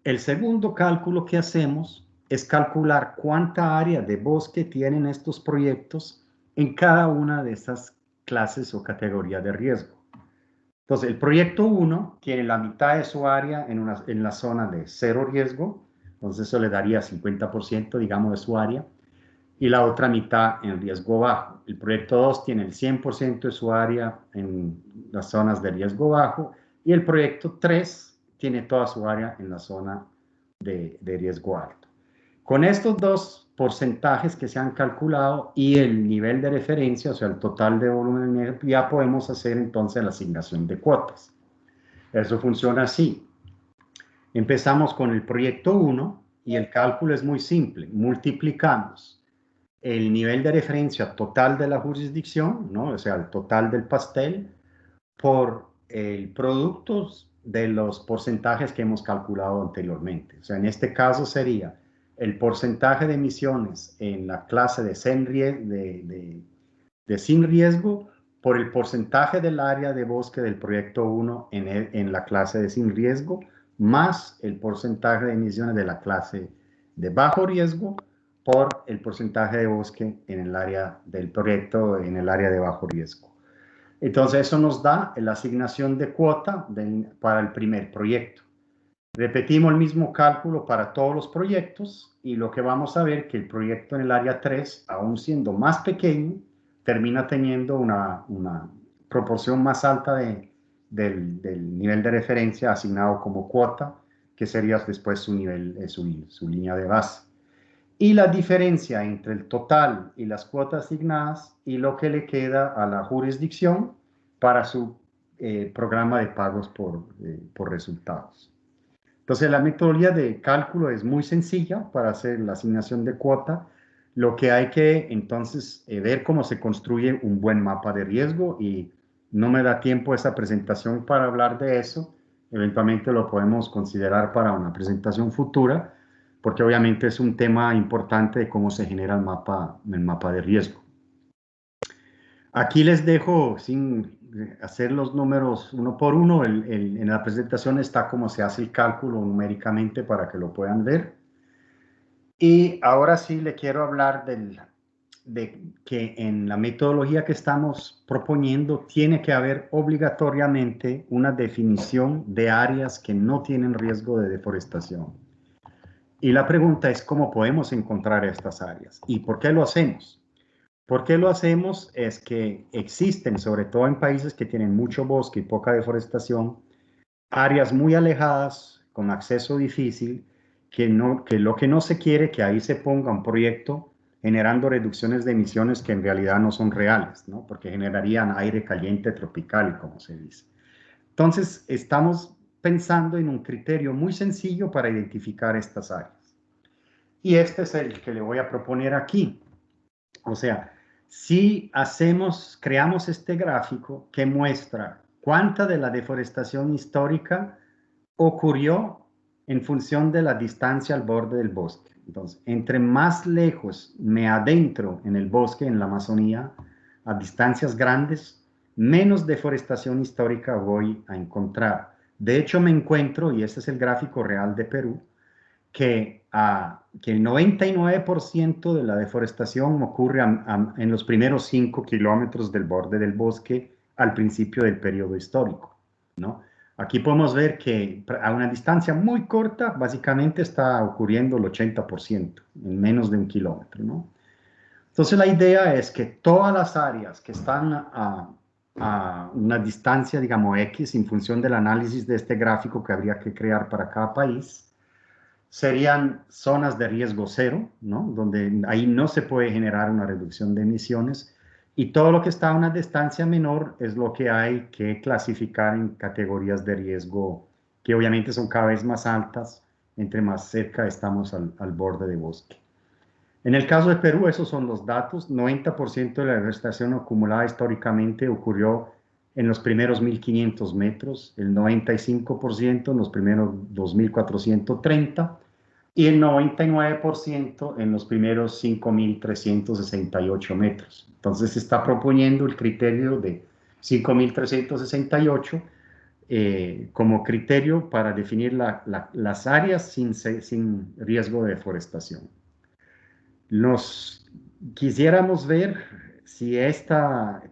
D: El segundo cálculo que hacemos es calcular cuánta área de bosque tienen estos proyectos en cada una de estas clases o categorías de riesgo. Entonces, el proyecto 1 tiene la mitad de su área en la zona de 0 riesgo, entonces eso le daría 50%, digamos, de su área, y la otra mitad en riesgo bajo. El proyecto 2 tiene el 100% de su área en las zonas de riesgo bajo, y el proyecto 3 tiene toda su área en la zona de riesgo alto. Con estos 2 porcentajes que se han calculado y el nivel de referencia, o sea, el total de volumen, ya podemos hacer entonces la asignación de cuotas. Eso funciona así. Empezamos con el proyecto 1 y el cálculo es muy simple. Multiplicamos el nivel de referencia total de la jurisdicción, ¿no? O sea, el total del pastel, por el producto de los porcentajes que hemos calculado anteriormente. O sea, en este caso sería el porcentaje de emisiones en la clase de sin riesgo por el porcentaje del área de bosque del proyecto 1 en la clase de sin riesgo, más el porcentaje de emisiones de la clase de bajo riesgo por el porcentaje de bosque en el área del proyecto en el área de bajo riesgo. Entonces eso nos da la asignación de cuota para el primer proyecto. Repetimos el mismo cálculo para todos los proyectos y lo que vamos a ver que el proyecto en el área 3, aún siendo más pequeño, termina teniendo una proporción más alta del nivel de referencia asignado como cuota, que sería después su línea de base. Y la diferencia entre el total y las cuotas asignadas y lo que le queda a la jurisdicción para su programa de pagos por resultados. Entonces, la metodología de cálculo es muy sencilla para hacer la asignación de cuota. Lo que hay que entonces ver cómo se construye un buen mapa de riesgo y no me da tiempo esa presentación para hablar de eso. Eventualmente lo podemos considerar para una presentación futura, porque obviamente es un tema importante de cómo se genera el mapa de riesgo. Aquí les dejo, sin hacer los números uno por uno, en la presentación está cómo se hace el cálculo numéricamente para que lo puedan ver. Y ahora sí le quiero hablar de que en la metodología que estamos proponiendo tiene que haber obligatoriamente una definición de áreas que no tienen riesgo de deforestación. Y la pregunta es cómo podemos encontrar estas áreas y por qué lo hacemos. ¿Por qué lo hacemos? Es que existen, sobre todo en países que tienen mucho bosque y poca deforestación, áreas muy alejadas, con acceso difícil, que lo que no se quiere que ahí se ponga un proyecto generando reducciones de emisiones que en realidad no son reales, ¿no? Porque generarían aire caliente tropical, como se dice. Entonces, estamos pensando en un criterio muy sencillo para identificar estas áreas. Y este es el que le voy a proponer aquí. O sea, si creamos este gráfico que muestra cuánta de la deforestación histórica ocurrió en función de la distancia al borde del bosque. Entonces, entre más lejos me adentro en el bosque, en la Amazonía, a distancias grandes, menos deforestación histórica voy a encontrar. De hecho, me encuentro, y este es el gráfico real de Perú, que el 99% de la deforestación ocurre en los primeros 5 kilómetros del borde del bosque al principio del periodo histórico, ¿no? Aquí podemos ver que a una distancia muy corta, básicamente está ocurriendo el 80%, en menos de 1 kilómetro, ¿no? Entonces la idea es que todas las áreas que están a una distancia, digamos, X, en función del análisis de este gráfico que habría que crear para cada país, serían zonas de riesgo cero, ¿no? Donde ahí no se puede generar una reducción de emisiones, y todo lo que está a una distancia menor es lo que hay que clasificar en categorías de riesgo que obviamente son cada vez más altas entre más cerca estamos al borde de bosque. En el caso de Perú, esos son los datos. 90% de la deforestación acumulada históricamente ocurrió en los primeros 1.500 metros, el 95% en los primeros 2.430 y el 99% en los primeros 5.368 metros. Entonces se está proponiendo el criterio de 5.368 como criterio para definir las áreas sin riesgo de deforestación. Quisiéramos ver si este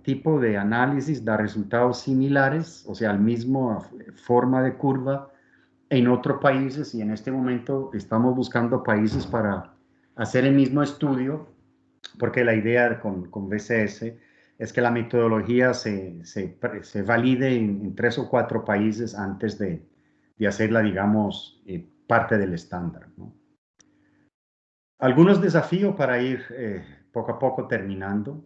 D: tipo de análisis da resultados similares, o sea, la misma forma de curva en otros países, y en este momento estamos buscando países para hacer el mismo estudio, porque la idea con BCS es que la metodología se valide en 3 o 4 países antes de hacerla, digamos, parte del estándar, ¿no? Algunos desafíos para ir poco a poco terminando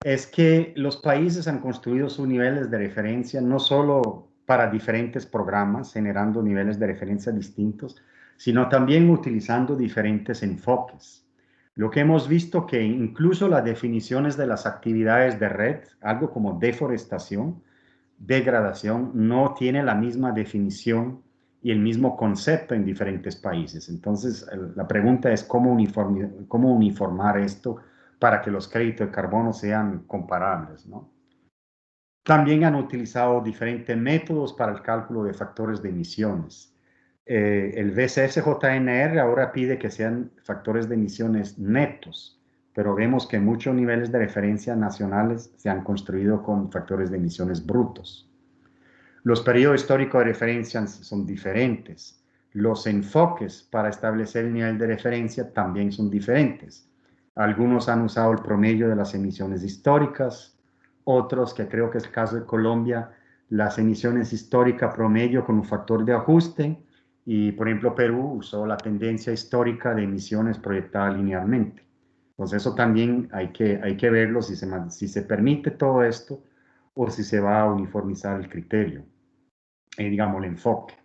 D: es que los países han construido sus niveles de referencia no solo para diferentes programas, generando niveles de referencia distintos, sino también utilizando diferentes enfoques. Lo que hemos visto que incluso las definiciones de las actividades de red, algo como deforestación, degradación, no tiene la misma definición y el mismo concepto en diferentes países. Entonces, la pregunta es cómo uniformar esto para que los créditos de carbono sean comparables, ¿no? También han utilizado diferentes métodos para el cálculo de factores de emisiones. El VCS-JNR ahora pide que sean factores de emisiones netos, pero vemos que muchos niveles de referencia nacionales se han construido con factores de emisiones brutos. Los periodos históricos de referencia son diferentes. Los enfoques para establecer el nivel de referencia también son diferentes. Algunos han usado el promedio de las emisiones históricas, otros, que creo que es el caso de Colombia, las emisiones históricas promedio con un factor de ajuste, y por ejemplo Perú usó la tendencia histórica de emisiones proyectada linealmente. Entonces eso también hay que verlo si se permite todo esto o si se va a uniformizar el criterio, digamos, el enfoque.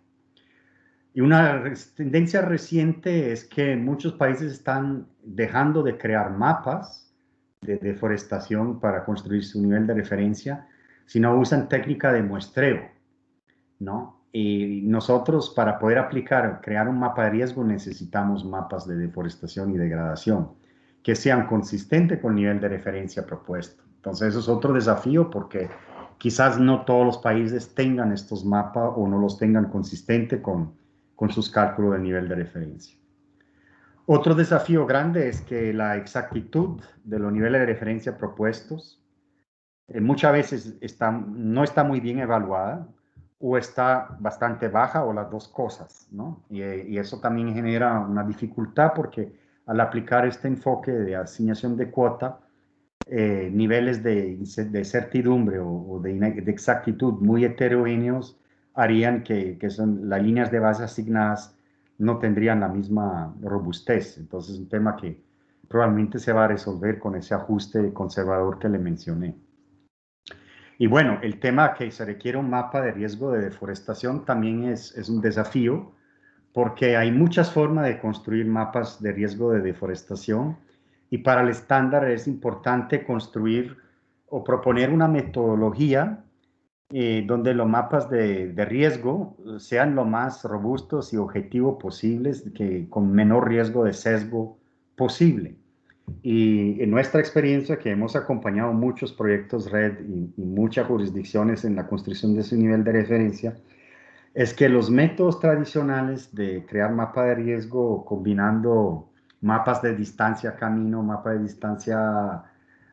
D: Y una tendencia reciente es que muchos países están dejando de crear mapas de deforestación para construir su nivel de referencia, sino usan técnica de muestreo, ¿no? Y nosotros, para poder crear un mapa de riesgo, necesitamos mapas de deforestación y degradación que sean consistentes con el nivel de referencia propuesto. Entonces, eso es otro desafío porque quizás no todos los países tengan estos mapas o no los tengan consistentes con sus cálculos del nivel de referencia. Otro desafío grande es que la exactitud de los niveles de referencia propuestos muchas veces no está muy bien evaluada o está bastante baja o las dos cosas, ¿no? Y eso también genera una dificultad porque al aplicar este enfoque de asignación de cuota, niveles de certidumbre o de exactitud muy heterogéneos harían que las líneas de base asignadas no tendrían la misma robustez. Entonces es un tema que probablemente se va a resolver con ese ajuste conservador que le mencioné. Y bueno, el tema que se requiere un mapa de riesgo de deforestación también es un desafío porque hay muchas formas de construir mapas de riesgo de deforestación y para el estándar es importante construir o proponer una metodología donde los mapas de riesgo sean lo más robustos y objetivos posibles, con menor riesgo de sesgo posible. Y en nuestra experiencia, que hemos acompañado muchos proyectos red y muchas jurisdicciones en la construcción de su nivel de referencia, es que los métodos tradicionales de crear mapa de riesgo combinando mapas de distancia a camino, mapa de distancia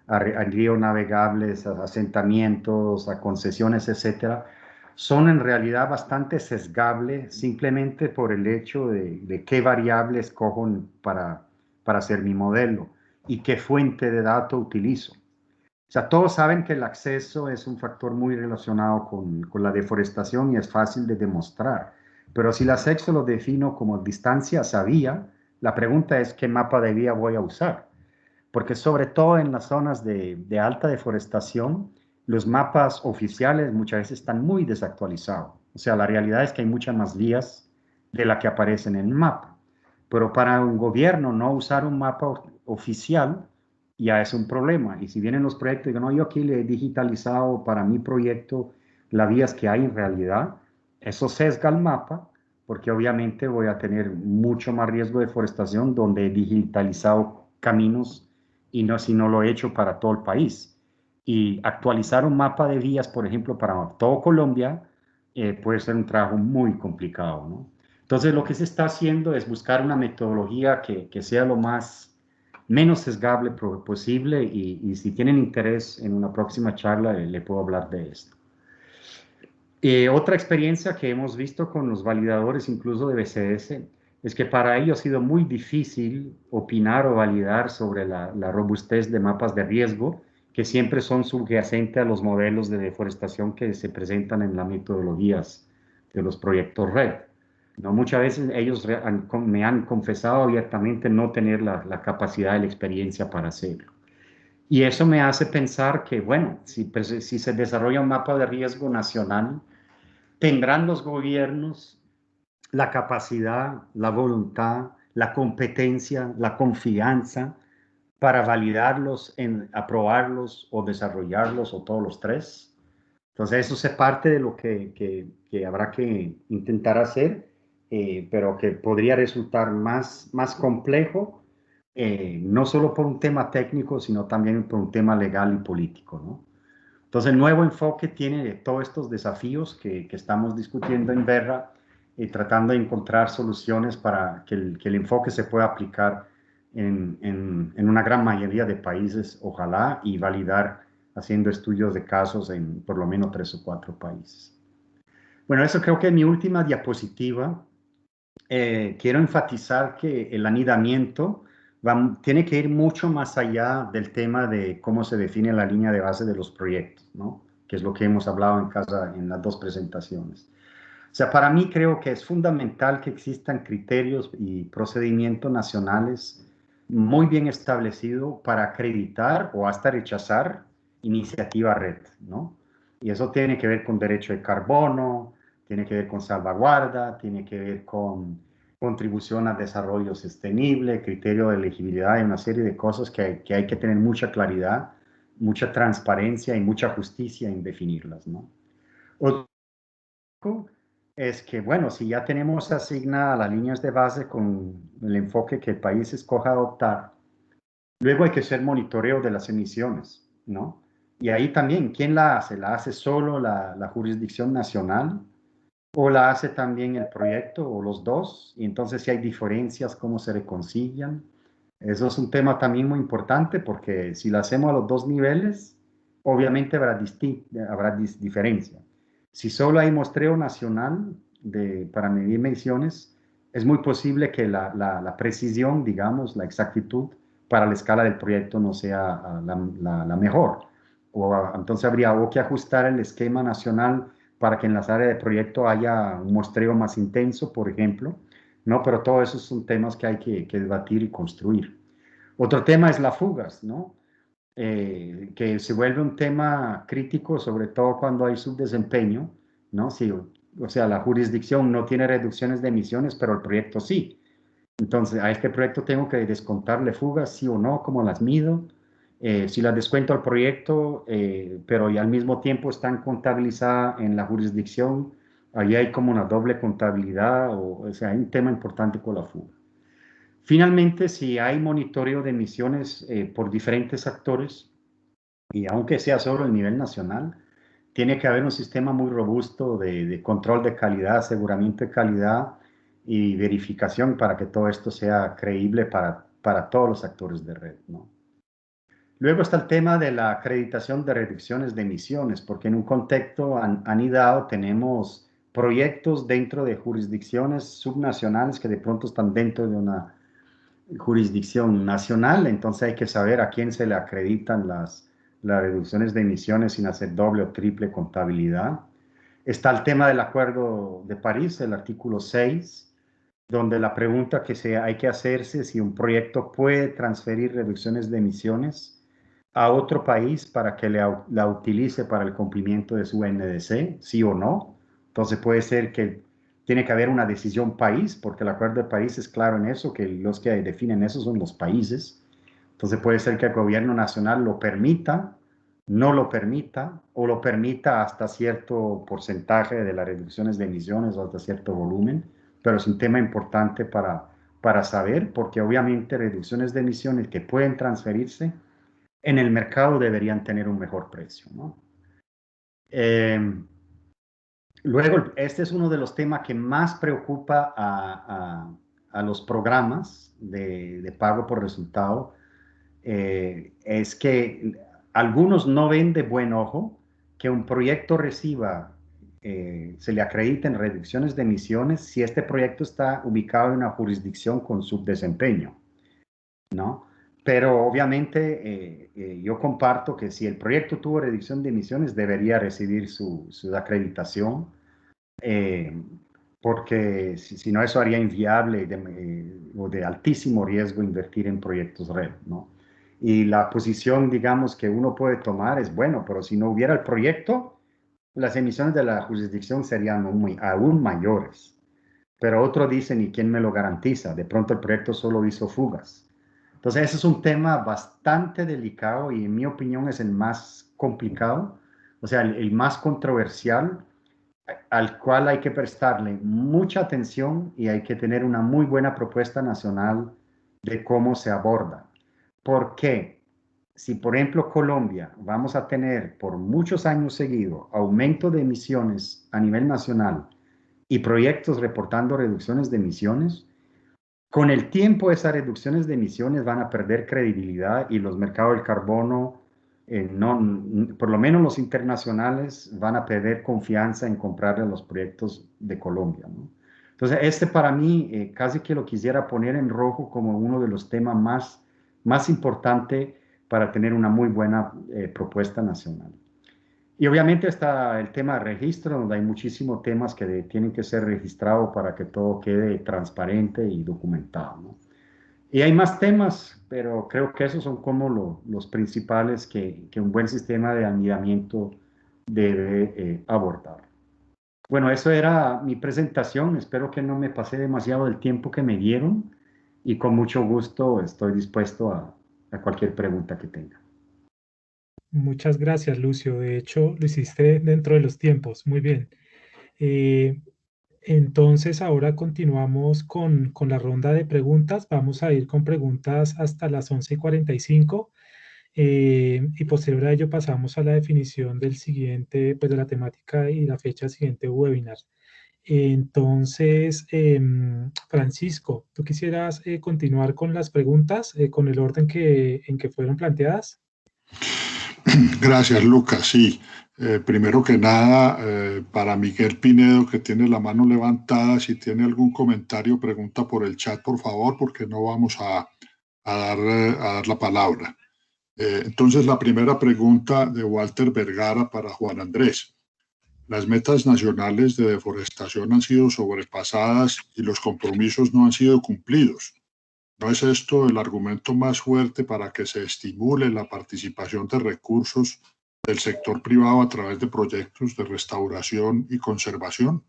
D: a ríos navegables, a asentamientos, a concesiones, etcétera, son en realidad bastante sesgables simplemente por el hecho de qué variables cojo para hacer mi modelo y qué fuente de datos utilizo. O sea, todos saben que el acceso es un factor muy relacionado con la deforestación y es fácil de demostrar. Pero si el acceso lo defino como distancias a vía, la pregunta es qué mapa de vía voy a usar. Porque sobre todo en las zonas de alta deforestación, los mapas oficiales muchas veces están muy desactualizados. O sea, la realidad es que hay muchas más vías de la que aparecen en el mapa. Pero para un gobierno no usar un mapa oficial ya es un problema. Y si vienen los proyectos y digan, no, yo aquí le he digitalizado para mi proyecto las vías que hay en realidad, eso sesga el mapa, porque obviamente voy a tener mucho más riesgo de deforestación donde he digitalizado caminos y no si no lo he hecho para todo el país. Y actualizar un mapa de vías, por ejemplo, para todo Colombia, puede ser un trabajo muy complicado, ¿no? Entonces, lo que se está haciendo es buscar una metodología que sea lo menos sesgable posible y si tienen interés en una próxima charla le puedo hablar de esto. Otra experiencia que hemos visto con los validadores incluso de BCS es que para ellos ha sido muy difícil opinar o validar sobre la robustez de mapas de riesgo que siempre son subyacentes a los modelos de deforestación que se presentan en las metodologías de los proyectos red. ¿no? Muchas veces ellos me han confesado abiertamente no tener la capacidad y la experiencia para hacerlo. Y eso me hace pensar que, bueno, si se desarrolla un mapa de riesgo nacional, tendrán los gobiernos la capacidad, la voluntad, la competencia, la confianza para validarlos, aprobarlos o desarrollarlos o todos los tres. Entonces eso es parte de lo que habrá que intentar hacer, pero que podría resultar más complejo, no solo por un tema técnico, sino también por un tema legal y político, ¿no? Entonces el nuevo enfoque tiene todos estos desafíos que estamos discutiendo en Verra, tratando de encontrar soluciones para que el enfoque se pueda aplicar en una gran mayoría de países, ojalá, y validar haciendo estudios de casos en por lo menos 3 o 4 países. Bueno, eso creo que es mi última diapositiva. Quiero enfatizar que el anidamiento tiene que ir mucho más allá del tema de cómo se define la línea de base de los proyectos, ¿no? Que es lo que hemos hablado en las dos presentaciones. O sea, para mí creo que es fundamental que existan criterios y procedimientos nacionales muy bien establecidos para acreditar o hasta rechazar iniciativa red, ¿no? Y eso tiene que ver con derecho de carbono, tiene que ver con salvaguarda, tiene que ver con contribución al desarrollo sostenible, criterio de elegibilidad y una serie de cosas que hay que tener mucha claridad, mucha transparencia y mucha justicia en definirlas, ¿no? Otro es que, bueno, si ya tenemos asignadas las líneas de base con el enfoque que el país escoja adoptar, luego hay que hacer monitoreo de las emisiones, ¿no? Y ahí también, ¿quién la hace? ¿La hace solo la jurisdicción nacional? ¿O la hace también el proyecto o los dos? Y entonces si hay diferencias, ¿cómo se reconcilian? Eso es un tema también muy importante porque si lo hacemos a los dos niveles, obviamente habrá diferencia. Si solo hay muestreo nacional para medir emisiones, es muy posible que la precisión, digamos, la exactitud para la escala del proyecto no sea la mejor. Entonces habría que ajustar el esquema nacional para que en las áreas de proyecto haya un muestreo más intenso, por ejemplo, ¿no? Pero todo eso son temas que hay que debatir y construir. Otro tema es las fugas, ¿no? Que se vuelve un tema crítico, sobre todo cuando hay subdesempeño, ¿no? Si, o sea, la jurisdicción no tiene reducciones de emisiones, pero el proyecto sí. Entonces, a este proyecto tengo que descontarle fugas, sí o no, cómo las mido. Si las descuento al proyecto, pero y al mismo tiempo están contabilizadas en la jurisdicción, ahí hay como una doble contabilidad, o sea, hay un tema importante con la fuga. Finalmente, si hay monitoreo de emisiones por diferentes actores, y aunque sea solo a nivel nacional, tiene que haber un sistema muy robusto de control de calidad, aseguramiento de calidad y verificación para que todo esto sea creíble para todos los actores de red, ¿no? Luego está el tema de la acreditación de reducciones de emisiones, porque en un contexto anidado tenemos proyectos dentro de jurisdicciones subnacionales que de pronto están dentro de una jurisdicción nacional, entonces hay que saber a quién se le acreditan las reducciones de emisiones sin hacer doble o triple contabilidad. Está el tema del Acuerdo de París, el artículo 6, donde la pregunta que hay que hacerse es si un proyecto puede transferir reducciones de emisiones a otro país para que la utilice para el cumplimiento de su NDC, sí o no. Entonces puede ser que tiene que haber una decisión país, porque el Acuerdo de París es claro en eso, que los que definen eso son los países. Entonces puede ser que el gobierno nacional lo permita, no lo permita, o lo permita hasta cierto porcentaje de las reducciones de emisiones o hasta cierto volumen, pero es un tema importante para saber, porque obviamente reducciones de emisiones que pueden transferirse en el mercado deberían tener un mejor precio, ¿no? Luego, este es uno de los temas que más preocupa a los programas de pago por resultado. Es que algunos no ven de buen ojo que un proyecto reciba, se le acrediten reducciones de emisiones si este proyecto está ubicado en una jurisdicción con subdesempeño, ¿no? Pero obviamente yo comparto que si el proyecto tuvo reducción de emisiones debería recibir su acreditación. porque si no eso haría inviable o de altísimo riesgo invertir en proyectos red, ¿no? Y la posición, digamos, que uno puede tomar es, bueno, pero si no hubiera el proyecto, las emisiones de la jurisdicción serían aún mayores. Pero otros dicen, ¿y quién me lo garantiza? De pronto el proyecto solo hizo fugas. Entonces, ese es un tema bastante delicado y en mi opinión es el más complicado, o sea, el más controversial, al cual hay que prestarle mucha atención y hay que tener una muy buena propuesta nacional de cómo se aborda. ¿Por qué? Si, por ejemplo, Colombia vamos a tener por muchos años seguidos aumento de emisiones a nivel nacional y proyectos reportando reducciones de emisiones, con el tiempo esas reducciones de emisiones van a perder credibilidad y los mercados del carbono, por lo menos los internacionales, van a perder confianza en comprarle a los proyectos de Colombia, ¿no? Entonces, este para mí casi que lo quisiera poner en rojo como uno de los temas más importantes para tener una muy buena propuesta nacional. Y obviamente está el tema de registro, donde hay muchísimos temas que tienen que ser registrados para que todo quede transparente y documentado, ¿no? Y hay más temas, pero creo que esos son como los principales que un buen sistema de anidamiento debe abordar. Bueno, eso era mi presentación. Espero que no me pasé demasiado del tiempo que me dieron y con mucho gusto estoy dispuesto a cualquier pregunta que tenga.
B: Muchas gracias, Lucio. De hecho, lo hiciste dentro de los tiempos. Muy bien. Eh, entonces, ahora continuamos con la ronda de preguntas. Vamos a ir con preguntas hasta las 11:45 y posterior a ello pasamos a la definición del siguiente, pues de la temática y la fecha del siguiente webinar. Entonces, Francisco, ¿tú quisieras continuar con las preguntas con el orden en que fueron planteadas?
A: Gracias, Lucas. Sí, primero que nada, para Miguel Pinedo, que tiene la mano levantada, si tiene algún comentario, pregunta por el chat, por favor, porque no vamos a dar la palabra. Entonces, la primera pregunta de Walter Vergara para Juan Andrés. Las metas nacionales de deforestación han sido sobrepasadas y los compromisos no han sido cumplidos. ¿No es esto el argumento más fuerte para que se estimule la participación de recursos del sector privado a través de proyectos de restauración y conservación?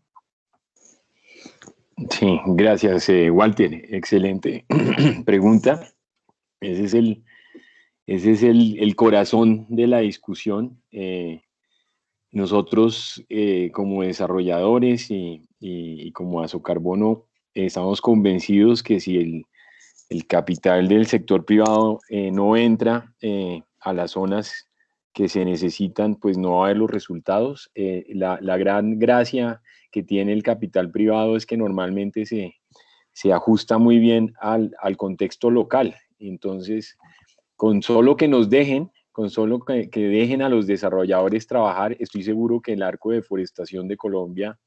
C: Sí, gracias, Walter. Excelente pregunta. Ese es el corazón de la discusión. Nosotros, como desarrolladores y como Asocarbono, estamos convencidos que si el capital del sector privado no entra a las zonas que se necesitan, pues no va a haber los resultados. La gran gracia que tiene el capital privado es que normalmente se ajusta muy bien al contexto local. Entonces, con solo que nos dejen, con solo que dejen a los desarrolladores trabajar, estoy seguro que el arco de deforestación de Colombia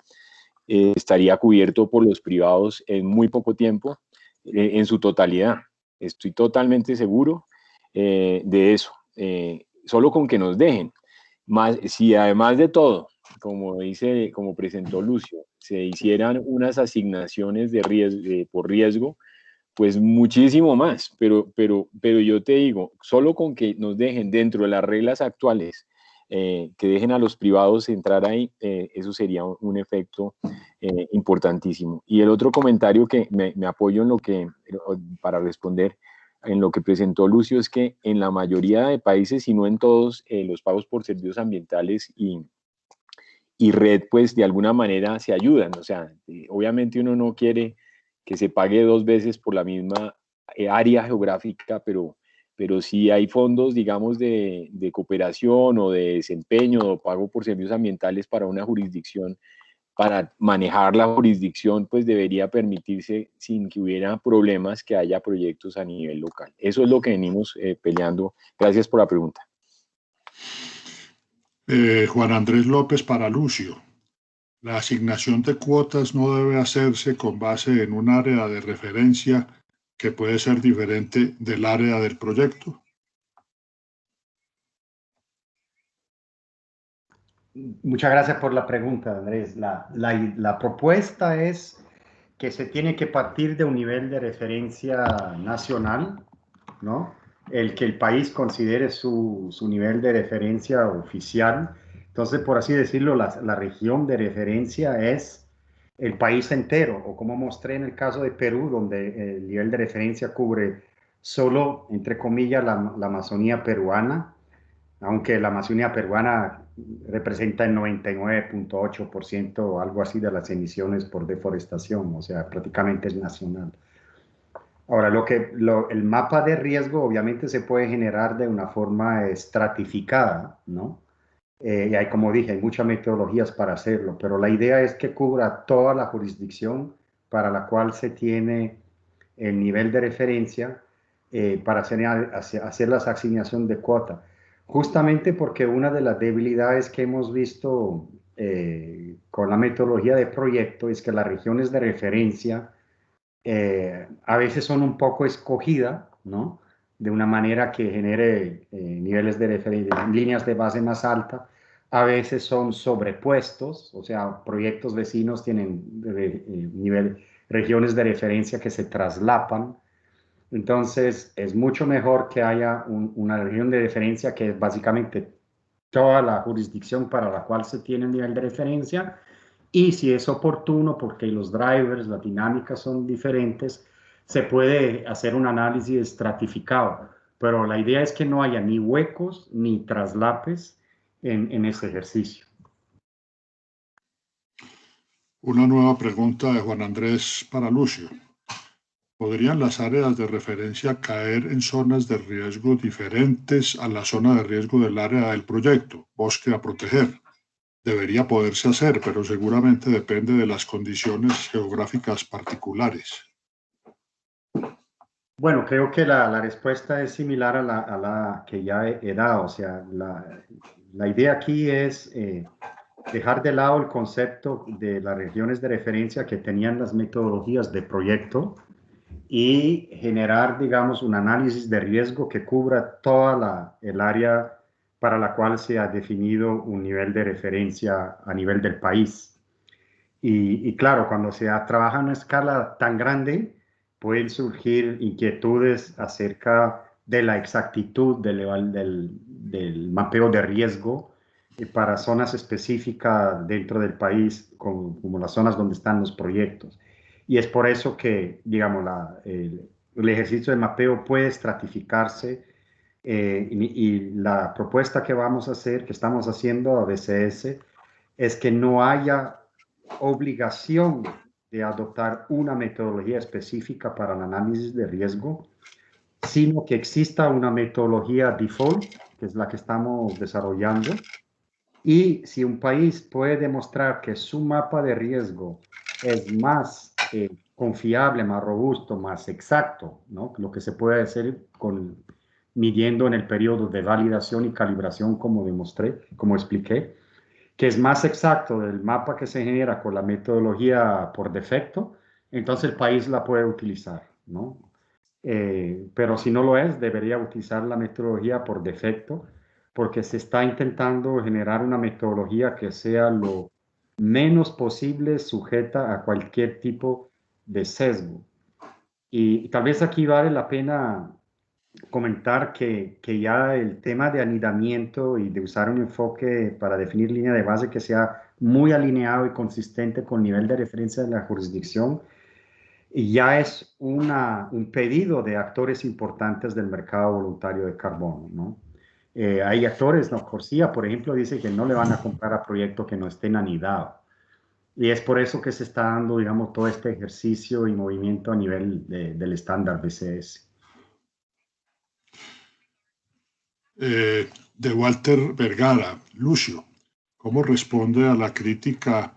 C: estaría cubierto por los privados en muy poco tiempo, en su totalidad. Estoy totalmente seguro de eso. Solo con que nos dejen. Más, si además de todo, como presentó Lucio, se hicieran unas asignaciones por riesgo, pues muchísimo más, pero yo te digo, solo con que nos dejen dentro de las reglas actuales, que dejen a los privados entrar ahí, eso sería un efecto importantísimo. Y el otro comentario que me apoyo para responder en lo que presentó Lucio, es que en la mayoría de países, y no en todos, los pagos por servicios ambientales y red, pues de alguna manera se ayudan. O sea, obviamente uno no quiere que se pague dos veces por la misma área geográfica, pero sí hay fondos, digamos, de cooperación o de desempeño o pago por servicios ambientales para una jurisdicción. Para manejar la jurisdicción, pues debería permitirse, sin que hubiera problemas, que haya proyectos a nivel local. Eso es lo que venimos peleando. Gracias por la pregunta.
A: Juan Andrés López para Lucio. La asignación de cuotas no debe hacerse con base en un área de referencia que puede ser diferente del área del proyecto.
D: Muchas gracias por la pregunta, Andrés. La propuesta es que se tiene que partir de un nivel de referencia nacional, ¿no? El que el país considere su nivel de referencia oficial. Entonces, por así decirlo, la región de referencia es el país entero, o como mostré en el caso de Perú, donde el nivel de referencia cubre solo, entre comillas, la Amazonía peruana, aunque la Amazonía peruana representa el 99.8% o algo así de las emisiones por deforestación, o sea, prácticamente es nacional. Ahora, el mapa de riesgo obviamente se puede generar de una forma estratificada, ¿no? Y hay, como dije, hay muchas metodologías para hacerlo, pero la idea es que cubra toda la jurisdicción para la cual se tiene el nivel de referencia para hacer la asignación de cuota. Justamente porque una de las debilidades que hemos visto con la metodología de proyecto es que las regiones de referencia a veces son un poco escogidas, ¿no? De una manera que genere niveles de referencia, líneas de base más alta. A veces son sobrepuestos, o sea, proyectos vecinos tienen regiones de referencia que se traslapan. Entonces, es mucho mejor que haya una región de referencia que es básicamente toda la jurisdicción para la cual se tiene el nivel de referencia, y si es oportuno, porque los drivers, las dinámicas son diferentes, se puede hacer un análisis estratificado, pero la idea es que no haya ni huecos ni traslapes en ese ejercicio.
A: Una nueva pregunta de Juan Andrés para Lucio. ¿Podrían las áreas de referencia caer en zonas de riesgo diferentes a la zona de riesgo del área del proyecto, bosque a proteger? Debería poderse hacer, pero seguramente depende de las condiciones geográficas particulares.
D: Bueno, creo que la respuesta es similar a la que ya he dado. O sea, la idea aquí es dejar de lado el concepto de las regiones de referencia que tenían las metodologías de proyecto y generar, digamos, un análisis de riesgo que cubra toda el área para la cual se ha definido un nivel de referencia a nivel del país. Y claro, cuando se trabaja en una escala tan grande, pueden surgir inquietudes acerca de la exactitud del mapeo de riesgo para zonas específicas dentro del país, como las zonas donde están los proyectos. Y es por eso que, digamos, el ejercicio de mapeo puede estratificarse y la propuesta que vamos a hacer, que estamos haciendo a BCS, es que no haya obligación de adoptar una metodología específica para el análisis de riesgo, sino que exista una metodología default, que es la que estamos desarrollando, y si un país puede demostrar que su mapa de riesgo es más confiable, más robusto, más exacto, ¿no? Lo que se puede hacer midiendo en el periodo de validación y calibración, como demostré, como expliqué, que es más exacto del mapa que se genera con la metodología por defecto, entonces el país la puede utilizar, ¿no? Pero si no lo es, debería utilizar la metodología por defecto, porque se está intentando generar una metodología que sea lo menos posible sujeta a cualquier tipo de sesgo. Y tal vez aquí vale la pena comentar que ya el tema de anidamiento y de usar un enfoque para definir línea de base que sea muy alineado y consistente con el nivel de referencia de la jurisdicción, ya es un pedido de actores importantes del mercado voluntario de carbono, ¿no? Hay actores, ¿no? Corsia, por ejemplo, dice que no le van a comprar a proyectos que no estén anidados. Y es por eso que se está dando, digamos, todo este ejercicio y movimiento a nivel del estándar BCS.
A: De Walter Vergara, Lucio, ¿cómo responde a la crítica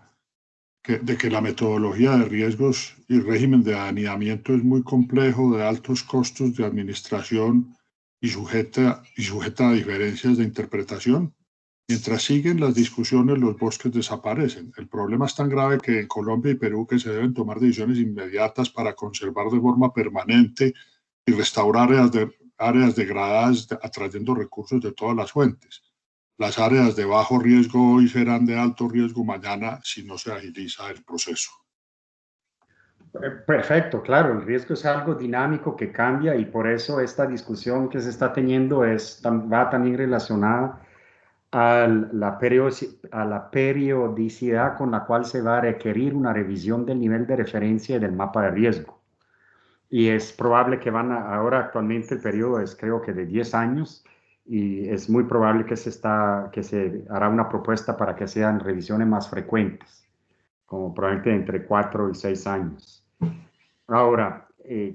A: de que la metodología de riesgos y régimen de anidamiento es muy complejo, de altos costos de administración y sujeta a diferencias de interpretación? Mientras siguen las discusiones, los bosques desaparecen. El problema es tan grave que en Colombia y Perú que se deben tomar decisiones inmediatas para conservar de forma permanente y restaurar áreas degradadas, atrayendo recursos de todas las fuentes. las áreas de bajo riesgo hoy serán de alto riesgo mañana si no se agiliza el proceso.
D: Perfecto, claro, el riesgo es algo dinámico que cambia y por eso esta discusión que se está teniendo va también relacionada a la periodicidad con la cual se va a requerir una revisión del nivel de referencia y del mapa de riesgo. Y es probable que ahora actualmente el periodo es creo que de 10 años y es muy probable que se hará una propuesta para que sean revisiones más frecuentes, como probablemente entre 4 y 6 años. Ahora,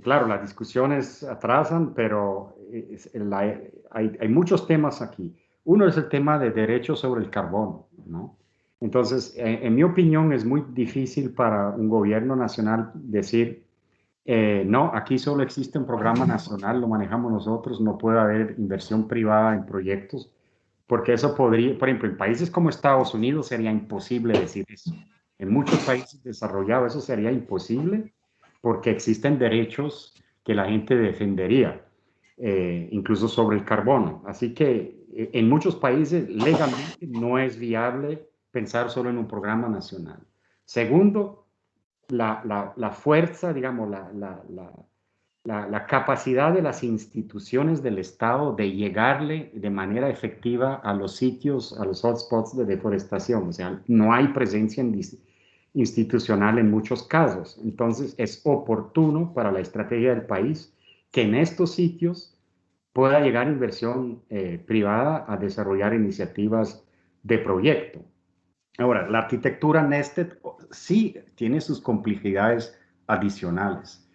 D: claro, las discusiones atrasan, pero hay muchos temas aquí. Uno es el tema de derechos sobre el carbono, ¿no? Entonces, en mi opinión, es muy difícil para un gobierno nacional decir, no, aquí solo existe un programa nacional, lo manejamos nosotros, no puede haber inversión privada en proyectos, porque eso podría, por ejemplo, en países como Estados Unidos sería imposible decir eso. En muchos países desarrollados eso sería imposible porque existen derechos que la gente defendería, incluso sobre el carbono. Así que en muchos países legalmente no es viable pensar solo en un programa nacional. Segundo, la fuerza, digamos, la capacidad de las instituciones del Estado de llegarle de manera efectiva a los sitios, a los hotspots de deforestación. O sea, no hay presencia institucional en muchos casos. Entonces, es oportuno para la estrategia del país que en estos sitios pueda llegar inversión privada a desarrollar iniciativas de proyecto. Ahora, la arquitectura nested sí tiene sus complejidades adicionales,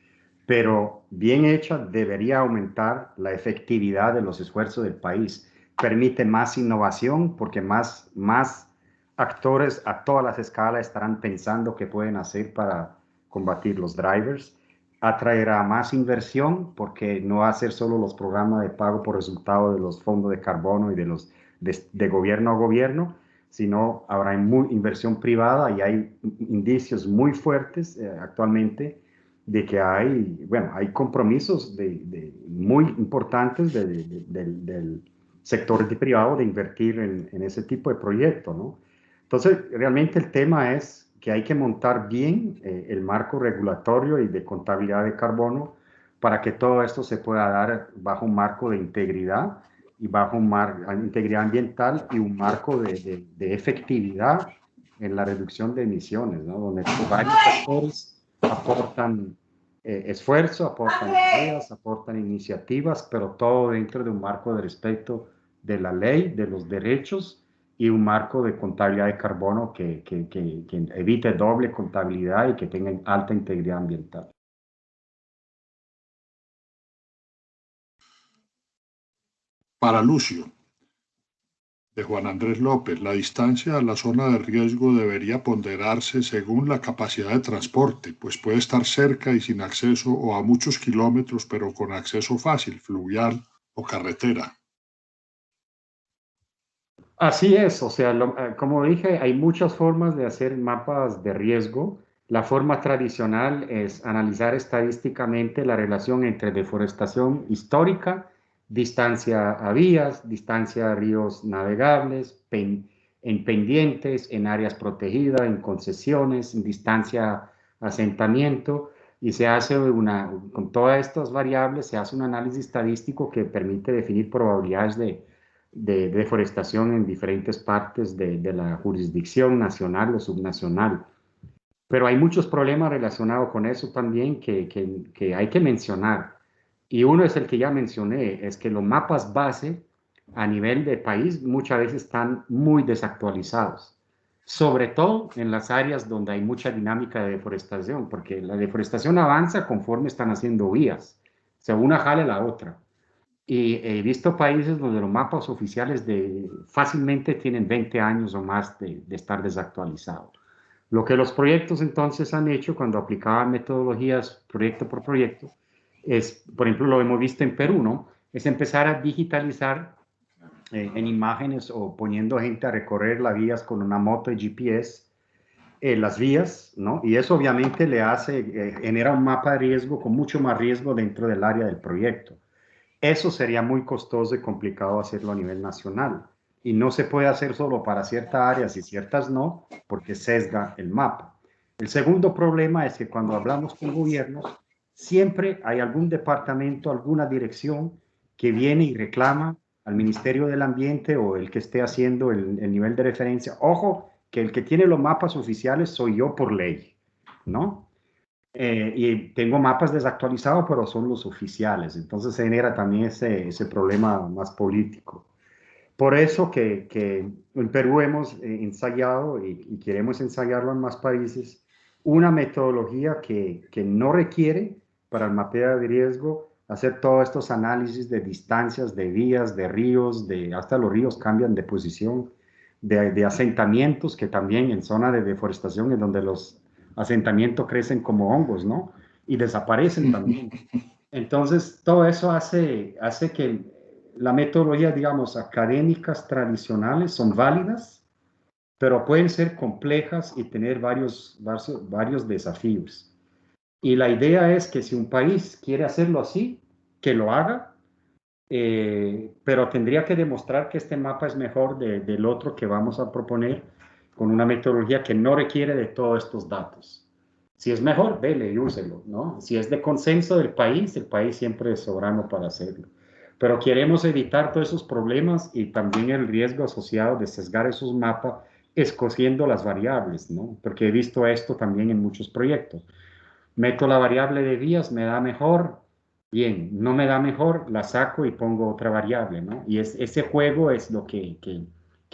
D: pero bien hecha debería aumentar la efectividad de los esfuerzos del país. Permite más innovación porque más actores a todas las escalas estarán pensando qué pueden hacer para combatir los drivers. Atraerá más inversión porque no va a ser solo los programas de pago por resultado de los fondos de carbono y de gobierno a gobierno, sino habrá inversión privada y hay indicios muy fuertes actualmente de que hay compromisos muy importantes del sector privado de invertir en ese tipo de proyectos, ¿no? Entonces, realmente el tema es que hay que montar bien el marco regulatorio y de contabilidad de carbono para que todo esto se pueda dar bajo un marco de integridad y bajo integridad ambiental y un marco de efectividad en la reducción de emisiones, ¿no? Donde varios actores aportan esfuerzo, aportan ideas, aportan iniciativas, pero todo dentro de un marco de respeto de la ley, de los derechos y un marco de contabilidad de carbono que evite doble contabilidad y que tenga alta integridad ambiental.
A: Para Lucio, de Juan Andrés López, la distancia a la zona de riesgo debería ponderarse según la capacidad de transporte, pues puede estar cerca y sin acceso o a muchos kilómetros, pero con acceso fácil, fluvial o carretera.
D: Así es, o sea, como dije, hay muchas formas de hacer mapas de riesgo. La forma tradicional es analizar estadísticamente la relación entre deforestación histórica, distancia a vías, distancia a ríos navegables, en pendientes, en áreas protegidas, en concesiones, en distancia a asentamiento, y se hace con todas estas variables, se hace un análisis estadístico que permite definir probabilidades de deforestación en diferentes partes de la jurisdicción nacional o subnacional. Pero hay muchos problemas relacionados con eso también que hay que mencionar. Y uno es el que ya mencioné, es que los mapas base a nivel de país muchas veces están muy desactualizados, sobre todo en las áreas donde hay mucha dinámica de deforestación, porque la deforestación avanza conforme están haciendo vías, o sea, una jala a la otra. Y he visto países donde los mapas oficiales fácilmente tienen 20 años o más de estar desactualizados. Lo que los proyectos entonces han hecho cuando aplicaban metodologías proyecto por proyecto es, por ejemplo, lo hemos visto en Perú, ¿no? Es empezar a digitalizar en imágenes o poniendo gente a recorrer las vías con una moto de GPS, las vías, ¿no? Y eso obviamente genera un mapa de riesgo con mucho más riesgo dentro del área del proyecto. Eso sería muy costoso y complicado hacerlo a nivel nacional. y no se puede hacer solo para ciertas áreas y ciertas no, porque sesga el mapa. El segundo problema es que cuando hablamos con gobiernos, siempre hay algún departamento, alguna dirección que viene y reclama al Ministerio del Ambiente o el que esté haciendo el nivel de referencia. Ojo, que el que tiene los mapas oficiales soy yo por ley, ¿no? Y tengo mapas desactualizados, pero son los oficiales. Entonces se genera también ese problema más político. Por eso que en Perú hemos ensayado y queremos ensayarlo en más países, una metodología que no requiere para el mapeo de riesgo hacer todos estos análisis de distancias, de vías, de ríos, hasta los ríos cambian de posición, de asentamientos, que también en zona de deforestación es donde los asentamientos crecen como hongos, ¿no? Y desaparecen también. Entonces, todo eso hace que la metodología, digamos, académicas tradicionales son válidas, pero pueden ser complejas y tener varios desafíos. Y la idea es que si un país quiere hacerlo así, que lo haga, pero tendría que demostrar que este mapa es mejor del otro que vamos a proponer con una metodología que no requiere de todos estos datos. Si es mejor, dele y úselo, ¿no? Si es de consenso del país, el país siempre es soberano para hacerlo. Pero queremos evitar todos esos problemas y también el riesgo asociado de sesgar esos mapas escogiendo las variables, ¿no? Porque he visto esto también en muchos proyectos. Meto la variable de vías, me da mejor, bien, no me da mejor, la saco y pongo otra variable, ¿no? Y ese juego es lo que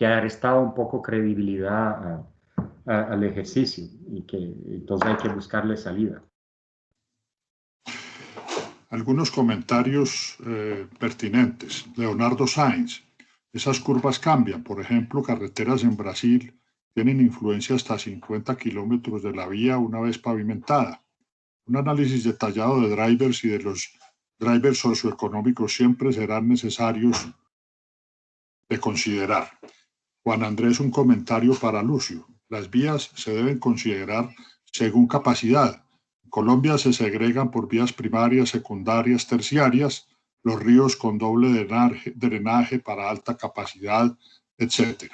D: ha restado un poco credibilidad al ejercicio y que entonces hay que buscarle salida.
A: Algunos comentarios pertinentes. Leonardo Sáenz. Esas curvas cambian. Por ejemplo, carreteras en Brasil tienen influencia hasta 50 kilómetros de la vía una vez pavimentada. Un análisis detallado de drivers y de los drivers socioeconómicos siempre serán necesarios de considerar. Juan Andrés, un comentario para Lucio. Las vías se deben considerar según capacidad. En Colombia se segregan por vías primarias, secundarias, terciarias, los ríos con doble drenaje para alta capacidad, etc.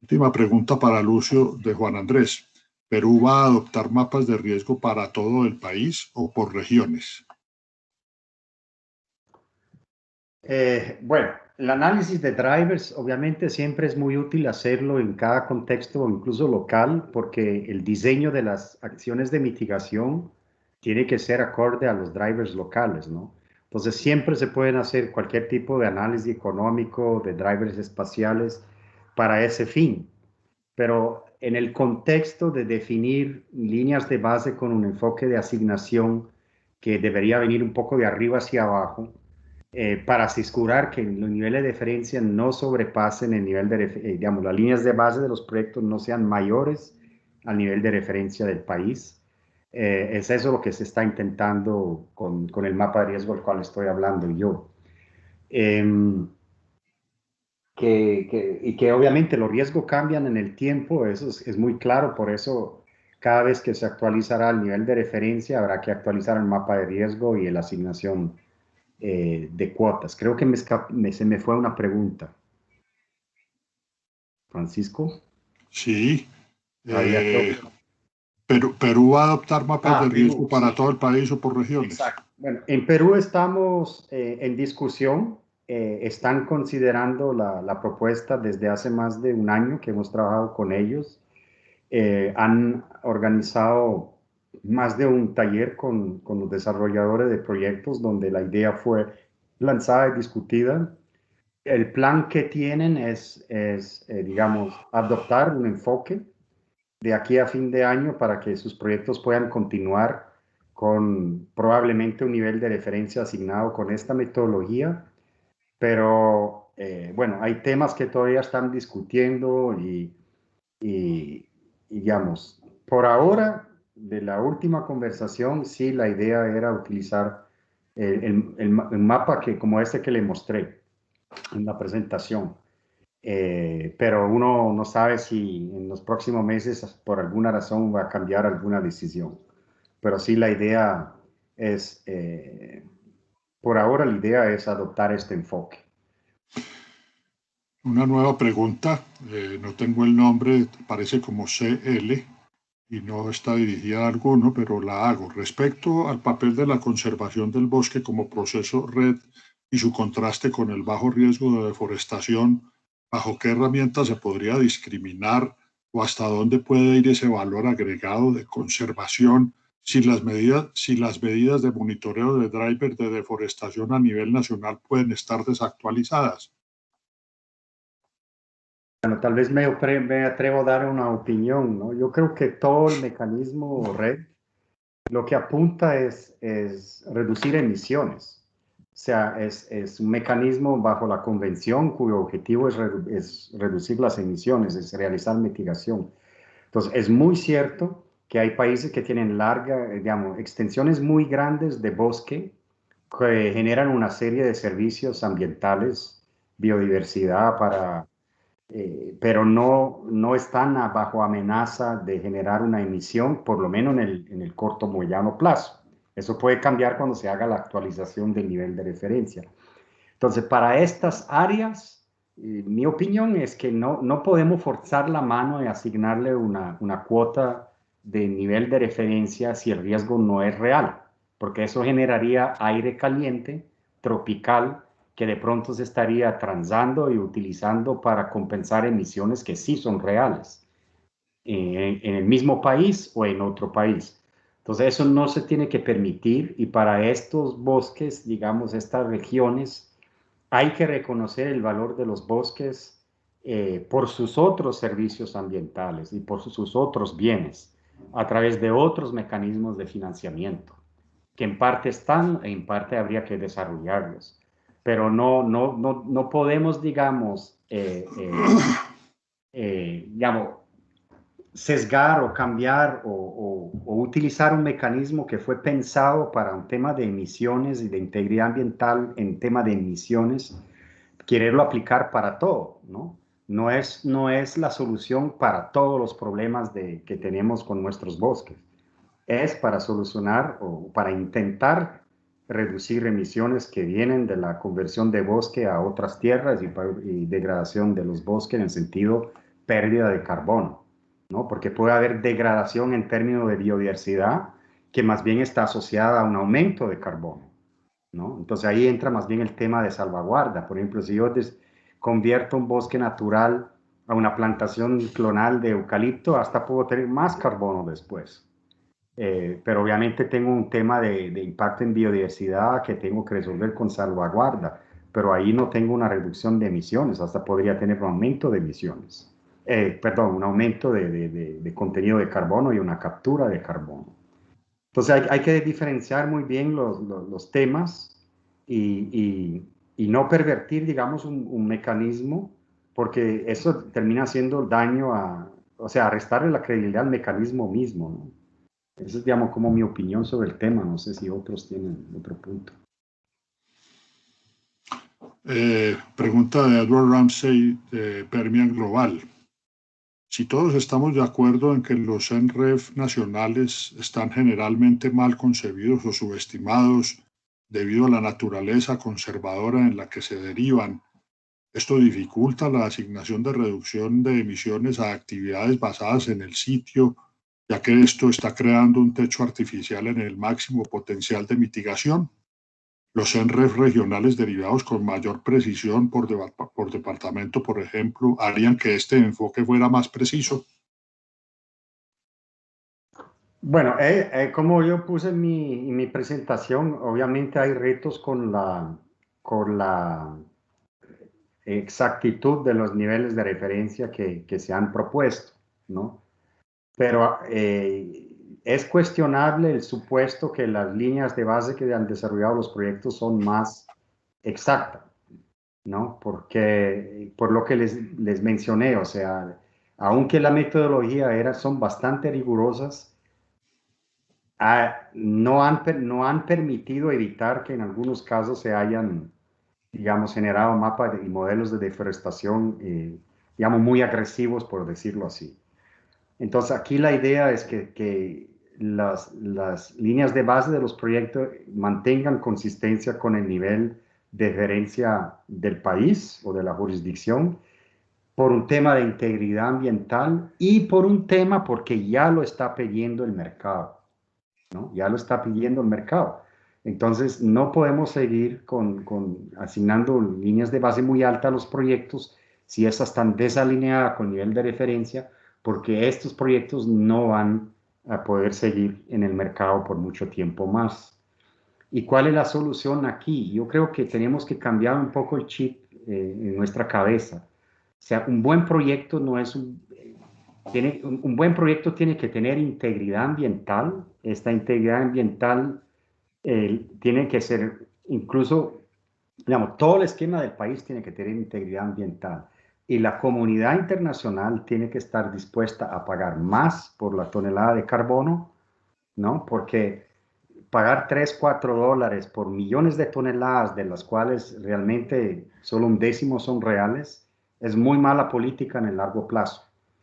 A: Última pregunta para Lucio de Juan Andrés. ¿Perú va a adoptar mapas de riesgo para todo el país o por regiones?
D: Bueno, el análisis de drivers obviamente siempre es muy útil hacerlo en cada contexto, incluso local, porque el diseño de las acciones de mitigación tiene que ser acorde a los drivers locales, ¿no? Entonces siempre se pueden hacer cualquier tipo de análisis económico, de drivers espaciales para ese fin, pero en el contexto de definir líneas de base con un enfoque de asignación que debería venir un poco de arriba hacia abajo, para asegurar que los niveles de referencia no sobrepasen el nivel de, digamos, las líneas de base de los proyectos no sean mayores al nivel de referencia del país. Es eso lo que se está intentando con el mapa de riesgo del cual estoy hablando yo. Y que obviamente los riesgos cambian en el tiempo, eso es muy claro, por eso cada vez que se actualizará el nivel de referencia habrá que actualizar el mapa de riesgo y la asignación de cuotas. Creo que se me fue una pregunta. Francisco.
A: Sí. ¿Perú va a adoptar mapas de riesgo para todo el país o por regiones?
D: Exacto. Bueno, en Perú estamos en discusión. Están considerando la propuesta desde hace más de un año que hemos trabajado con ellos. Han organizado más de un taller con los desarrolladores de proyectos donde la idea fue lanzada y discutida. El plan que tienen es digamos, adoptar un enfoque de aquí a fin de año para que sus proyectos puedan continuar con probablemente un nivel de referencia asignado con esta metodología, pero bueno, hay temas que todavía están discutiendo y digamos, por ahora, de la última conversación, sí, la idea era utilizar el mapa como este que le mostré en la presentación. Pero uno no sabe si en los próximos meses por alguna razón va a cambiar alguna decisión. Pero sí, la idea es, por ahora la idea es adoptar este enfoque.
A: Una nueva pregunta, no tengo el nombre, parece como CL y no está dirigida a alguno, pero la hago. Respecto al papel de la conservación del bosque como proceso red y su contraste con el bajo riesgo de deforestación, ¿bajo qué herramientas se podría discriminar o hasta dónde puede ir ese valor agregado de conservación si las medidas de monitoreo de drivers de deforestación a nivel nacional pueden estar desactualizadas?
D: Bueno, tal vez me atrevo a dar una opinión, ¿no? Yo creo que todo el mecanismo red lo que apunta es reducir emisiones. O sea, es un mecanismo bajo la convención cuyo objetivo es reducir las emisiones, es realizar mitigación. Entonces, es muy cierto que hay países que tienen digamos, extensiones muy grandes de bosque que generan una serie de servicios ambientales, biodiversidad pero no están bajo amenaza de generar una emisión, por lo menos en el corto o mediano plazo. Eso puede cambiar cuando se haga la actualización del nivel de referencia. Entonces, para estas áreas, mi opinión es que no podemos forzar la mano y asignarle una cuota de nivel de referencia si el riesgo no es real, porque eso generaría aire caliente, tropical, que de pronto se estaría transando y utilizando para compensar emisiones que sí son reales en el mismo país o en otro país. Entonces eso no se tiene que permitir y para estos bosques, digamos, estas regiones, hay que reconocer el valor de los bosques por sus otros servicios ambientales y por sus otros bienes a través de otros mecanismos de financiamiento que en parte están e en parte habría que desarrollarlos. Pero no podemos, digamos, sesgar o cambiar o utilizar un mecanismo que fue pensado para un tema de emisiones y de integridad ambiental en tema de emisiones, quererlo aplicar para todo, ¿no? No es la solución para todos los problemas que tenemos con nuestros bosques. Es para solucionar o para intentar reducir emisiones que vienen de la conversión de bosque a otras tierras y degradación de los bosques en el sentido pérdida de carbono, ¿no? Porque puede haber degradación en términos de biodiversidad que más bien está asociada a un aumento de carbono, ¿no? Entonces ahí entra más bien el tema de salvaguarda. Por ejemplo, si yo convierto un bosque natural a una plantación clonal de eucalipto, hasta puedo tener más carbono después. Pero obviamente tengo un tema de impacto en biodiversidad que tengo que resolver con salvaguarda, pero ahí no tengo una reducción de emisiones, hasta podría tener un aumento de emisiones. Perdón, un aumento de contenido de carbono y una captura de carbono. Entonces hay que diferenciar muy bien los temas y no pervertir, digamos, un mecanismo, porque eso termina haciendo daño o sea, restarle la credibilidad al mecanismo mismo, ¿no? Esa es, digamos, como mi opinión sobre el tema. No sé si otros tienen otro punto.
A: Pregunta de Edward Ramsey de Permian Global. Si todos estamos de acuerdo en que los NREF nacionales están generalmente mal concebidos o subestimados debido a la naturaleza conservadora en la que se derivan, esto dificulta la asignación de reducción de emisiones a actividades basadas en el sitio, ya que esto está creando un techo artificial en el máximo potencial de mitigación. Los NREF regionales derivados con mayor precisión por departamento, por ejemplo, harían que este enfoque fuera más preciso.
D: Bueno, como yo puse en mi presentación, obviamente hay retos con la exactitud de los niveles de referencia que se han propuesto, ¿no? Pero es cuestionable el supuesto que las líneas de base que han desarrollado los proyectos son más exactas, ¿no? Porque, por lo que les mencioné, o sea, aunque la metodología son bastante rigurosas, no han permitido evitar que en algunos casos se hayan, digamos, generado mapas y modelos de deforestación, digamos, muy agresivos, por decirlo así. Entonces, aquí la idea es que las líneas de base de los proyectos mantengan consistencia con el nivel de gerencia del país o de la jurisdicción, por un tema de integridad ambiental y por un tema porque ya lo está pidiendo el mercado, ¿no? Ya lo está pidiendo el mercado. Entonces, no podemos seguir asignando líneas de base muy altas a los proyectos si esas están desalineadas con el nivel de referencia, porque estos proyectos no van a poder seguir en el mercado por mucho tiempo más. ¿Y cuál es la solución aquí? Yo creo que tenemos que cambiar un poco el chip en nuestra cabeza. O sea, un buen proyecto no es un buen proyecto tiene que tener integridad ambiental. Esta integridad ambiental tiene que ser, incluso, digamos, todo el esquema del país tiene que tener integridad ambiental. Y la comunidad internacional tiene que estar dispuesta a pagar más por la tonelada de carbono, ¿no? Porque pagar 3, 4 dólares por millones de toneladas, de las cuales realmente solo un décimo son reales, es muy mala política en el largo plazo.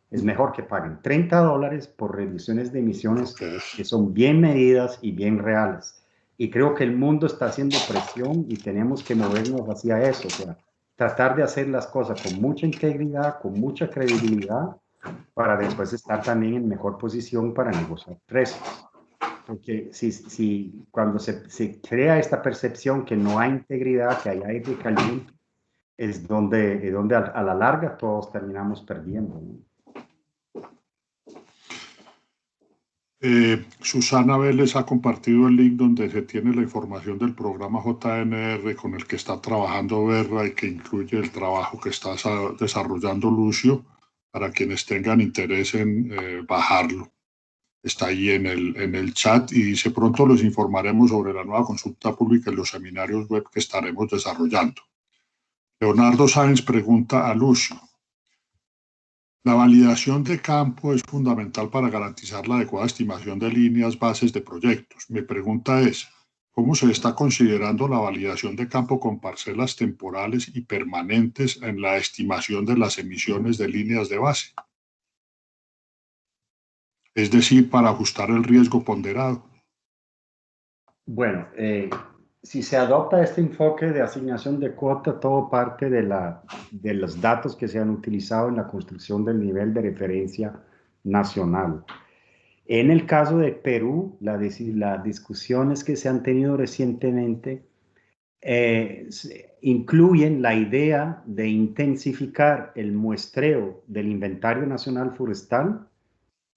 D: Es mejor que paguen 30 dólares por reducciones de emisiones que son bien medidas y bien reales. Y creo que el mundo está haciendo presión y tenemos que movernos hacia eso. O sea, tratar de hacer las cosas con mucha integridad, con mucha credibilidad, para después estar también en mejor posición para negociar precios. Porque cuando se crea esta percepción que no hay integridad, que hay aire caliente, es donde a la larga todos terminamos perdiendo, ¿no?
A: Susana Vélez ha compartido el link donde se tiene la información del programa JNR con el que está trabajando Verra y que incluye el trabajo que está desarrollando Lucio para quienes tengan interés en bajarlo. Está ahí en el chat y dice: pronto les informaremos sobre la nueva consulta pública y los seminarios web que estaremos desarrollando. Leonardo Sáenz pregunta a Lucio: la validación de campo es fundamental para garantizar la adecuada estimación de líneas bases de proyectos. Mi pregunta es: ¿cómo se está considerando la validación de campo con parcelas temporales y permanentes en la estimación de las emisiones de líneas de base? Es decir, para ajustar el riesgo ponderado.
D: Bueno, si se adopta este enfoque de asignación de cuota, todo parte de los datos que se han utilizado en la construcción del nivel de referencia nacional. En el caso de Perú, las discusiones que se han tenido recientemente incluyen la idea de intensificar el muestreo del inventario nacional forestal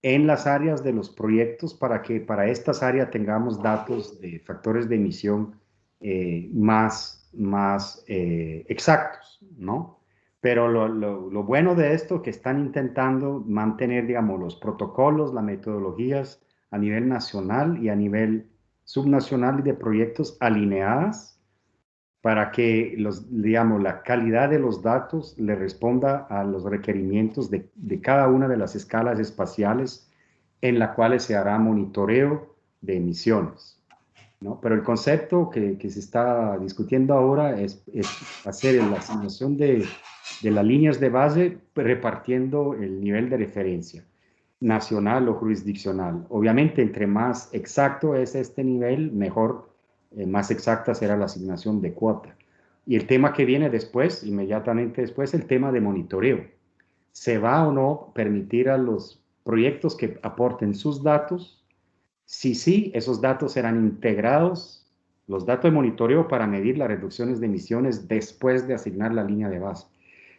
D: en las áreas de los proyectos para que para estas áreas tengamos datos de factores de emisión más exactos, ¿no? Pero lo bueno de esto es que están intentando mantener, digamos, los protocolos, las metodologías a nivel nacional y a nivel subnacional y de proyectos alineadas para que digamos, la calidad de los datos le responda a los requerimientos de cada una de las escalas espaciales en las cuales se hará monitoreo de emisiones, ¿no? Pero el concepto que se está discutiendo ahora es hacer la asignación de las líneas de base repartiendo el nivel de referencia nacional o jurisdiccional. Obviamente, entre más exacto es este nivel, mejor, más exacta será la asignación de cuota. Y el tema que viene después, inmediatamente después, el tema de monitoreo. ¿Se va o no permitir a los proyectos que aporten sus datos? Si sí, esos datos serán integrados, los datos de monitoreo para medir las reducciones de emisiones después de asignar la línea de base.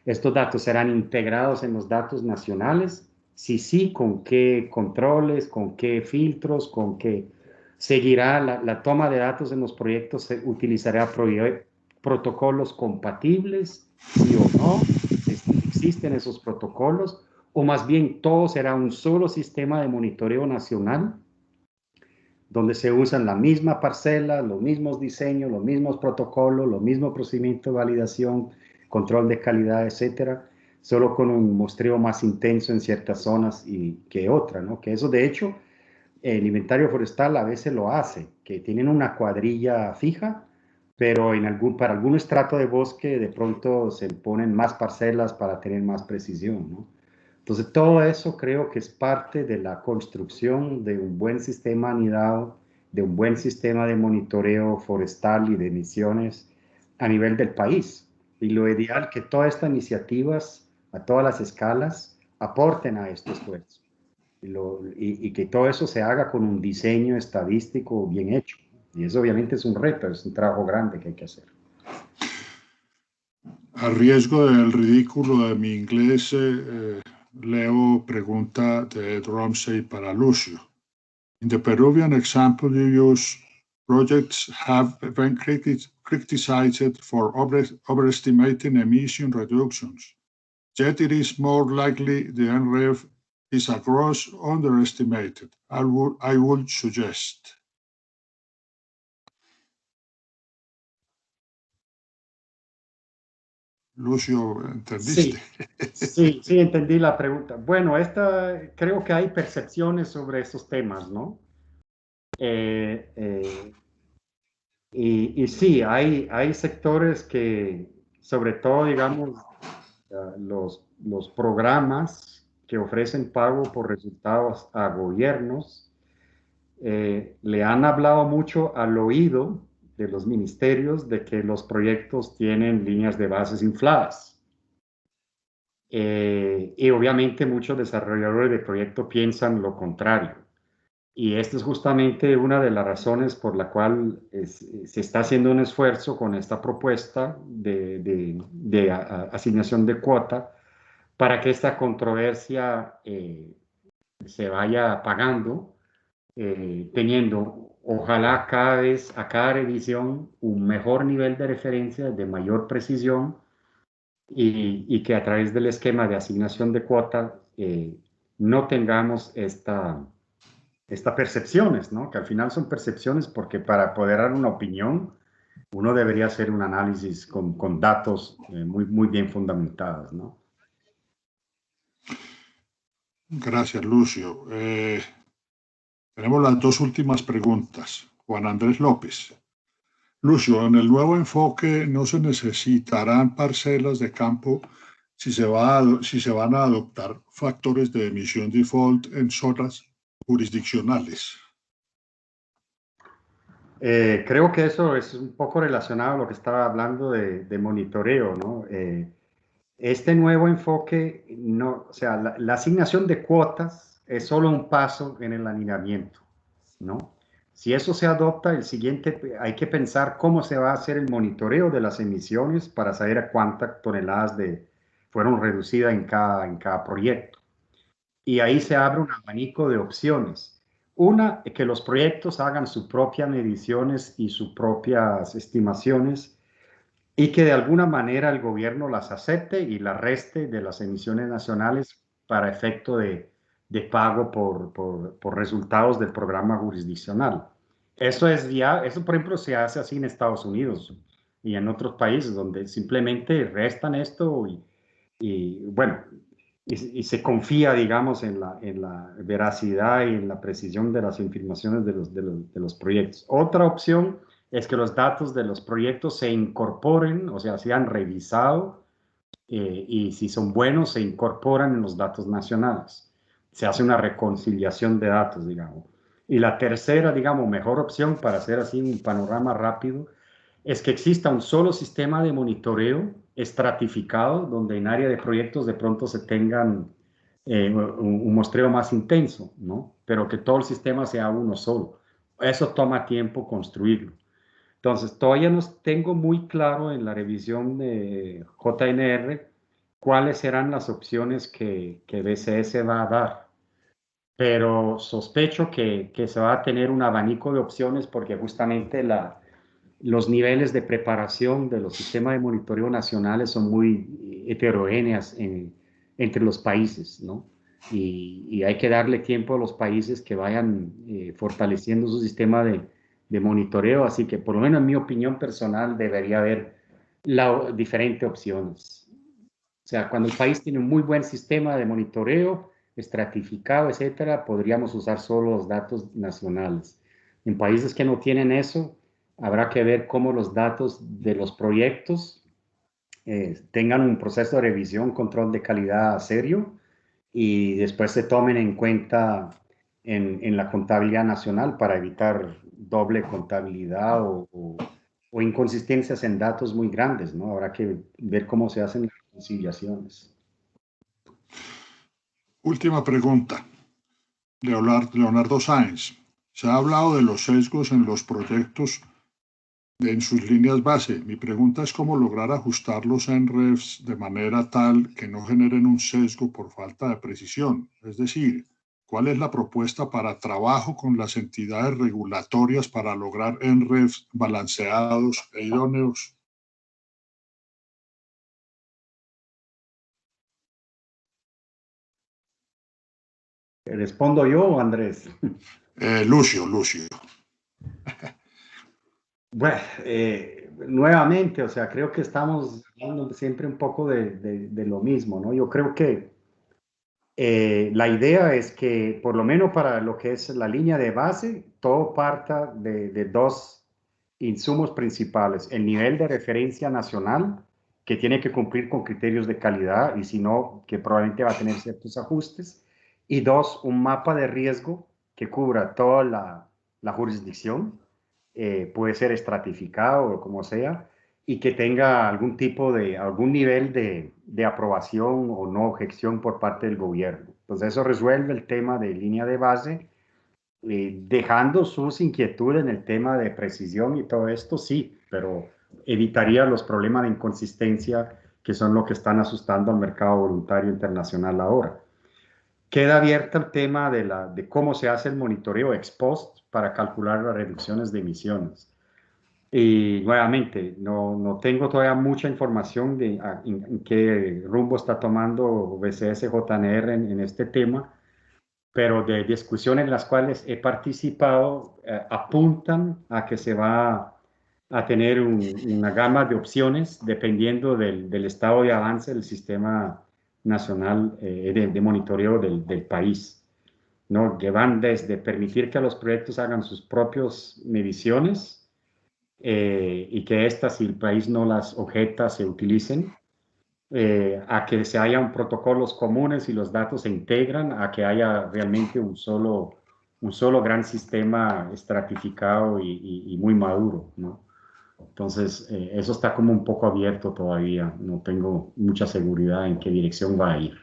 D: Estos datos serán integrados en los datos nacionales. Si sí, con qué controles, con qué filtros, con qué seguirá la toma de datos en los proyectos, se utilizará protocolos compatibles, sí o no, existen esos protocolos, o más bien todo será un solo sistema de monitoreo nacional, donde se usan la misma parcela, los mismos diseños, los mismos protocolos, los mismos procedimientos de validación, control de calidad, etcétera, solo con un muestreo más intenso en ciertas zonas que otras, ¿no? Que eso, de hecho, el inventario forestal a veces lo hace, que tienen una cuadrilla fija, pero para algún estrato de bosque de pronto se ponen más parcelas para tener más precisión, ¿no? Entonces, todo eso creo que es parte de la construcción de un buen sistema anidado, de un buen sistema de monitoreo forestal y de emisiones a nivel del país. Y lo ideal que todas estas iniciativas a todas las escalas, aporten a este esfuerzo. Y que todo eso se haga con un diseño estadístico bien hecho. Y eso obviamente es un reto, es un trabajo grande que hay que hacer.
A: A riesgo del ridículo de mi inglés, leo pregunta de Ed Ramsey para Lucio. In the Peruvian example you use, projects have been criticized for overestimating emission reductions. Yet it is more likely the NREF is a gross underestimated, I would suggest. Lucio, ¿entendiste?
D: Sí, entendí la pregunta. Bueno, creo que hay percepciones sobre esos temas, ¿no? Y sí, hay sectores que, sobre todo, digamos, los programas que ofrecen pago por resultados a gobiernos, le han hablado mucho al oído de los ministerios de que los proyectos tienen líneas de bases infladas. Y obviamente muchos desarrolladores de proyectos piensan lo contrario. Y esta es justamente una de las razones por la cual se está haciendo un esfuerzo con esta propuesta de asignación de cuota para que esta controversia se vaya apagando, teniendo ojalá cada vez a cada revisión un mejor nivel de referencia, de mayor precisión y que a través del esquema de asignación de cuota no tengamos estas percepciones, ¿no? Que al final son percepciones porque para poder dar una opinión uno debería hacer un análisis con datos muy bien fundamentados, ¿no?
A: Gracias, Lucio. Tenemos las dos últimas preguntas. Juan Andrés López. Lucio, en el nuevo enfoque no se necesitarán parcelas de campo si se van a adoptar factores de emisión default en zonas jurisdiccionales.
D: Creo que eso es un poco relacionado a lo que estaba hablando de monitoreo, ¿no? Este nuevo enfoque, no, o sea, la asignación de cuotas es solo un paso en el alineamiento, ¿no? Si eso se adopta, el siguiente, hay que pensar cómo se va a hacer el monitoreo de las emisiones para saber a cuántas toneladas fueron reducidas en cada proyecto. Y ahí se abre un abanico de opciones. Una, que los proyectos hagan sus propias mediciones y sus propias estimaciones y que de alguna manera el gobierno las acepte y las reste de las emisiones nacionales para efecto de pago por resultados del programa jurisdiccional. Eso, por ejemplo, se hace así en Estados Unidos y en otros países donde simplemente restan esto y bueno, y se confía, digamos, en la veracidad y en la precisión de las informaciones de los proyectos. Otra opción es que los datos de los proyectos se incorporen, o sea, sean revisados y si son buenos, se incorporan en los datos nacionales. Se hace una reconciliación de datos, digamos. Y la tercera, digamos, mejor opción para hacer así un panorama rápido, es que exista un solo sistema de monitoreo estratificado, donde en área de proyectos de pronto se tengan un muestreo más intenso, ¿no? Pero que todo el sistema sea uno solo. Eso toma tiempo construirlo. Entonces, todavía no tengo muy claro en la revisión de JNR cuáles serán las opciones que BCS va a dar, pero sospecho que se va a tener un abanico de opciones porque justamente los niveles de preparación de los sistemas de monitoreo nacionales son muy heterogéneas entre los países, ¿no? Y hay que darle tiempo a los países que vayan fortaleciendo su sistema de monitoreo, así que por lo menos en mi opinión personal debería haber diferentes opciones. O sea, cuando el país tiene un muy buen sistema de monitoreo, estratificado, etcétera, podríamos usar solo los datos nacionales. En países que no tienen eso, habrá que ver cómo los datos de los proyectos tengan un proceso de revisión, control de calidad serio y después se tomen en cuenta en la contabilidad nacional para evitar doble contabilidad o inconsistencias en datos muy grandes, ¿no? Habrá que ver cómo se hacen las conciliaciones.
A: Última pregunta. Leonardo Sáenz. Se ha hablado de los sesgos en los proyectos en sus líneas base. Mi pregunta es cómo lograr ajustar los NREFs de manera tal que no generen un sesgo por falta de precisión. Es decir, ¿cuál es la propuesta para trabajo con las entidades regulatorias para lograr NREFs balanceados e idóneos?
D: ¿Respondo yo, Andrés?
A: Lucio.
D: Bueno, nuevamente, o sea, creo que estamos hablando siempre un poco de lo mismo, ¿no? Yo creo que la idea es que, por lo menos para lo que es la línea de base, todo parta de dos insumos principales. El nivel de referencia nacional, que tiene que cumplir con criterios de calidad, y si no, que probablemente va a tener ciertos ajustes. Y dos, un mapa de riesgo que cubra toda la jurisdicción, puede ser estratificado o como sea, y que tenga algún nivel de aprobación o no objeción por parte del gobierno. Entonces eso resuelve el tema de línea de base, dejando sus inquietudes en el tema de precisión y todo esto, sí, pero evitaría los problemas de inconsistencia que son lo que están asustando al mercado voluntario internacional ahora. Queda abierto el tema de cómo se hace el monitoreo ex post para calcular las reducciones de emisiones. Y nuevamente, no tengo todavía mucha información de en qué rumbo está tomando BCS-JNR en este tema, pero de discusiones en las cuales he participado apuntan a que se va a tener una gama de opciones dependiendo del estado de avance del sistema nacional de monitoreo del país, ¿no? Que van desde permitir que los proyectos hagan sus propias mediciones, y que estas, si el país no las objeta, se utilicen, a que se hayan protocolos comunes y los datos se integran, a que haya realmente un solo gran sistema estratificado y muy maduro, ¿no? Entonces, eso está como un poco abierto todavía. No tengo mucha seguridad en qué dirección va a ir.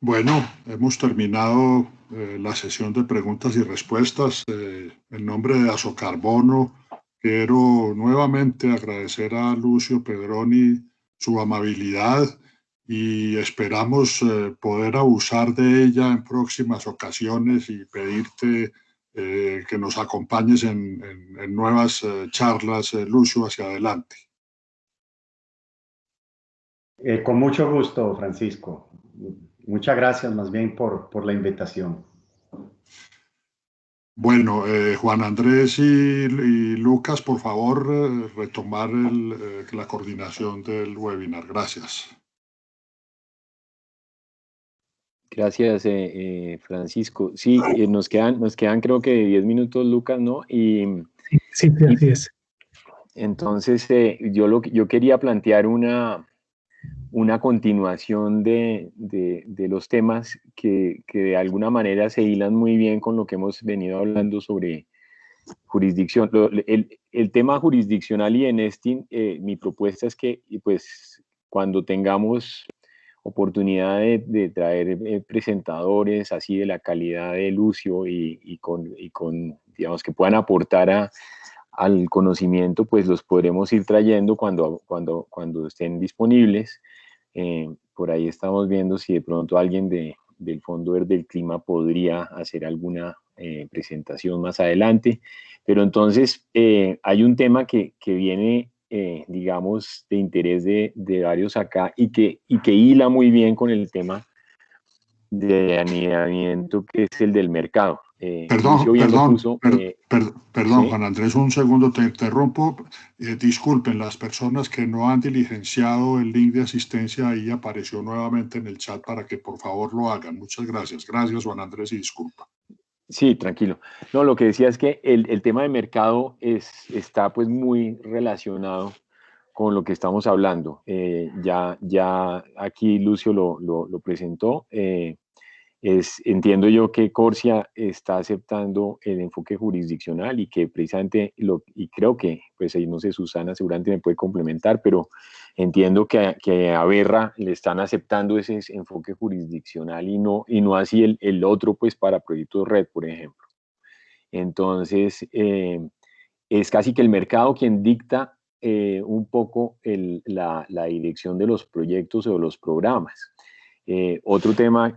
A: Bueno, hemos terminado la sesión de preguntas y respuestas. En nombre de Asocarbono, quiero nuevamente agradecer a Lucio Pedroni su amabilidad y esperamos poder abusar de ella en próximas ocasiones y pedirte que nos acompañes en nuevas charlas, Lucio, hacia adelante.
D: Con mucho gusto, Francisco. Muchas gracias más bien por la invitación.
A: Bueno, Juan Andrés y Lucas, por favor, retomar la coordinación del webinar. Gracias.
C: Gracias, Francisco. Sí, nos quedan creo que 10 minutos, Lucas, ¿no?
B: Sí, así es.
C: Entonces, yo quería plantear una continuación de los temas que de alguna manera se hilan muy bien con lo que hemos venido hablando sobre jurisdicción. El tema jurisdiccional y en mi propuesta es que pues, cuando tengamos oportunidad de traer presentadores así de la calidad de Lucio y con, digamos, que puedan aportar al conocimiento, pues los podremos ir trayendo cuando estén disponibles. Por ahí estamos viendo si de pronto alguien del Fondo Verde del Clima podría hacer alguna presentación más adelante. Pero entonces hay un tema que viene, digamos, de interés de varios acá y que hila muy bien con el tema de anidamiento, que es el del mercado.
A: Perdón,
C: ¿sí?
A: Juan Andrés, un segundo, te interrumpo. Disculpen, las personas que no han diligenciado el link de asistencia, ahí apareció nuevamente en el chat para que por favor lo hagan. Muchas gracias. Gracias, Juan Andrés, y disculpa.
C: Sí, tranquilo. No, lo que decía es que el tema de mercado está pues muy relacionado con lo que estamos hablando. Ya aquí Lucio lo presentó. Entiendo yo que Corsia está aceptando el enfoque jurisdiccional y que precisamente, y creo que, pues ahí no sé, Susana seguramente me puede complementar, pero Entiendo que a Berra le están aceptando ese enfoque jurisdiccional y no así el otro, pues para proyectos red, por ejemplo. Entonces, es casi que el mercado quien dicta un poco la dirección de los proyectos o de los programas. Otro tema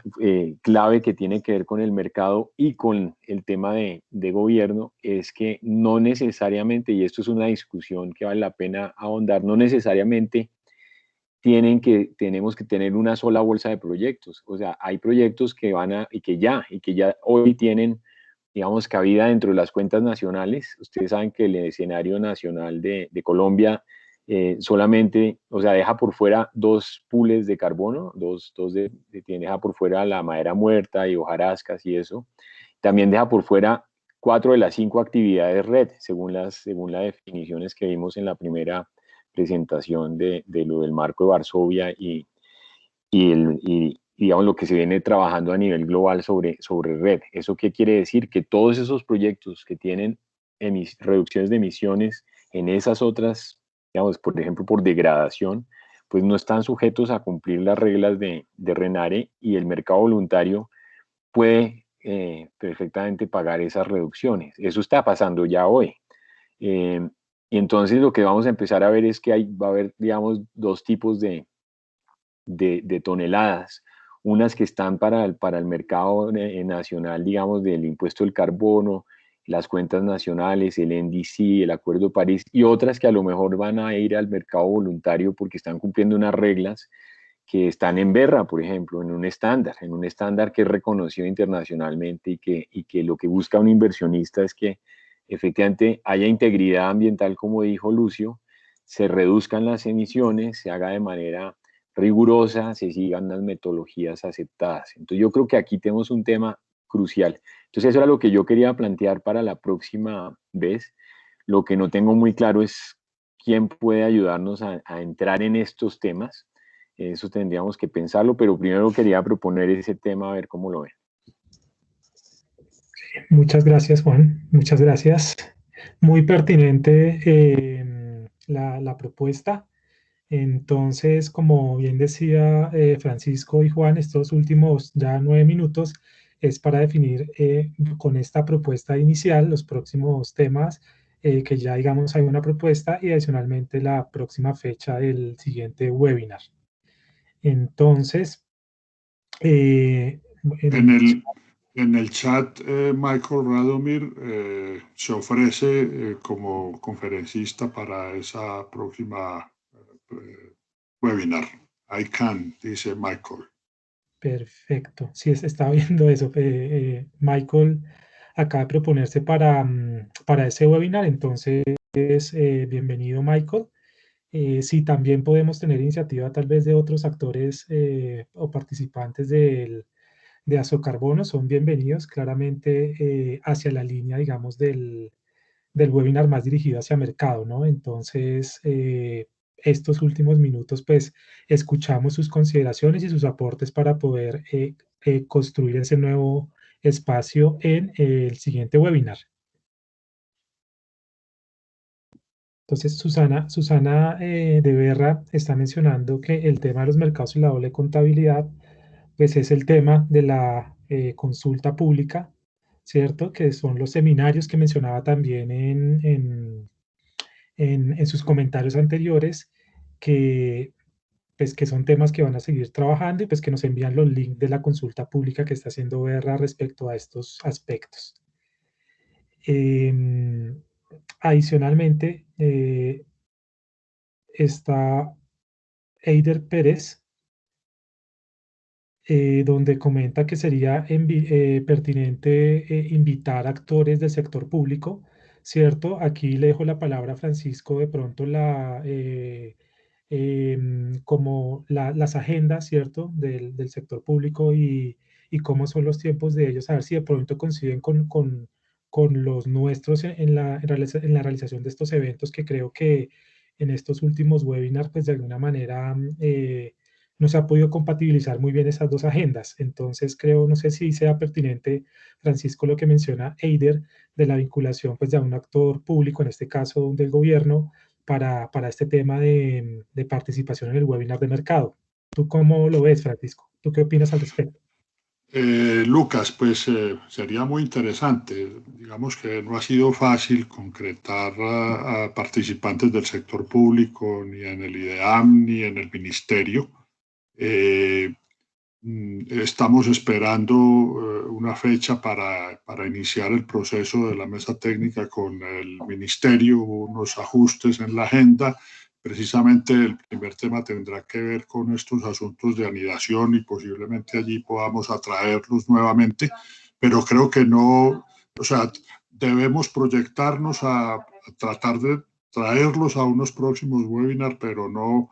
C: clave que tiene que ver con el mercado y con el tema de gobierno es que no necesariamente, y esto es una discusión que vale la pena ahondar, no necesariamente tenemos que tener una sola bolsa de proyectos. O sea, hay proyectos que y que ya hoy tienen, digamos, cabida dentro de las cuentas nacionales. Ustedes saben que el escenario nacional de Colombia solamente, o sea, deja por fuera 2 pools de carbono, deja por fuera la madera muerta y hojarascas y eso. También deja por fuera 4 de las 5 actividades red, según las definiciones que vimos en la primera presentación de lo del marco de Varsovia y digamos lo que se viene trabajando a nivel global sobre red. ¿Eso qué quiere decir? Que todos esos proyectos que tienen reducciones de emisiones en esas otras, digamos, por ejemplo, por degradación, pues no están sujetos a cumplir las reglas de RENARE, y el mercado voluntario puede perfectamente pagar esas reducciones. Eso está pasando ya hoy. Y entonces lo que vamos a empezar a ver es que va a haber, digamos, 2 tipos de toneladas. Unas que están para el mercado nacional, digamos, del impuesto del carbono, las cuentas nacionales, el NDC, el Acuerdo de París, y otras que a lo mejor van a ir al mercado voluntario porque están cumpliendo unas reglas que están en Berra, por ejemplo, en un estándar que es reconocido internacionalmente y que lo que busca un inversionista es que efectivamente haya integridad ambiental, como dijo Lucio, se reduzcan las emisiones, se haga de manera rigurosa, se sigan las metodologías aceptadas. Entonces yo creo que aquí tenemos un tema crucial. Entonces eso era lo que yo quería plantear para la próxima vez. Lo que no tengo muy claro es quién puede ayudarnos a entrar en estos temas. Eso tendríamos que pensarlo, pero primero quería proponer ese tema, a ver cómo lo ven.
B: Muchas gracias, Juan. Muchas gracias. Muy pertinente la propuesta. Entonces, como bien decía Francisco y Juan, estos últimos ya 9 minutos es para definir con esta propuesta inicial los próximos temas, que ya digamos hay una propuesta, y adicionalmente la próxima fecha del siguiente webinar. Entonces,
A: en el chat, Michael Radomir se ofrece como conferencista para esa próxima webinar. I can, dice Michael.
B: Perfecto. Sí, estaba viendo eso. Michael acaba de proponerse para ese webinar, entonces bienvenido, Michael. Sí, también podemos tener iniciativa tal vez de otros actores o participantes de Azocarbono, son bienvenidos claramente hacia la línea, digamos, del webinar más dirigido hacia mercado, ¿no? Entonces, estos últimos minutos, pues, escuchamos sus consideraciones y sus aportes para poder construir ese nuevo espacio en el siguiente webinar. Entonces, Susana de Berra está mencionando que el tema de los mercados y la doble contabilidad, pues es el tema de la consulta pública, ¿cierto? Que son los seminarios que mencionaba también en sus comentarios anteriores, que, pues, que son temas que van a seguir trabajando y pues que nos envían los links de la consulta pública que está haciendo Berra respecto a estos aspectos. Adicionalmente, está Eider Pérez, donde comenta que sería pertinente invitar actores del sector público, ¿cierto? Aquí le dejo la palabra a Francisco, de pronto como las agendas, ¿cierto? Del sector público y cómo son los tiempos de ellos, a ver si de pronto coinciden con los nuestros en la realización de estos eventos, que creo que en estos últimos webinars, pues de alguna manera no se ha podido compatibilizar muy bien esas dos agendas. Entonces creo, no sé si sea pertinente, Francisco, lo que menciona Eider de la vinculación pues de un actor público, en este caso del gobierno, para este tema de participación en el webinar de mercado. ¿Tú cómo lo ves, Francisco? ¿Tú qué opinas al respecto?
A: Lucas, pues sería muy interesante. Digamos que no ha sido fácil concretar a participantes del sector público, ni en el IDEAM, ni en el ministerio. Estamos esperando una fecha para iniciar el proceso de la mesa técnica con el ministerio, unos ajustes en la agenda. Precisamente el primer tema tendrá que ver con estos asuntos de anidación y posiblemente allí podamos atraerlos nuevamente, pero creo que no, o sea, debemos proyectarnos a tratar de traerlos a unos próximos webinars, pero no,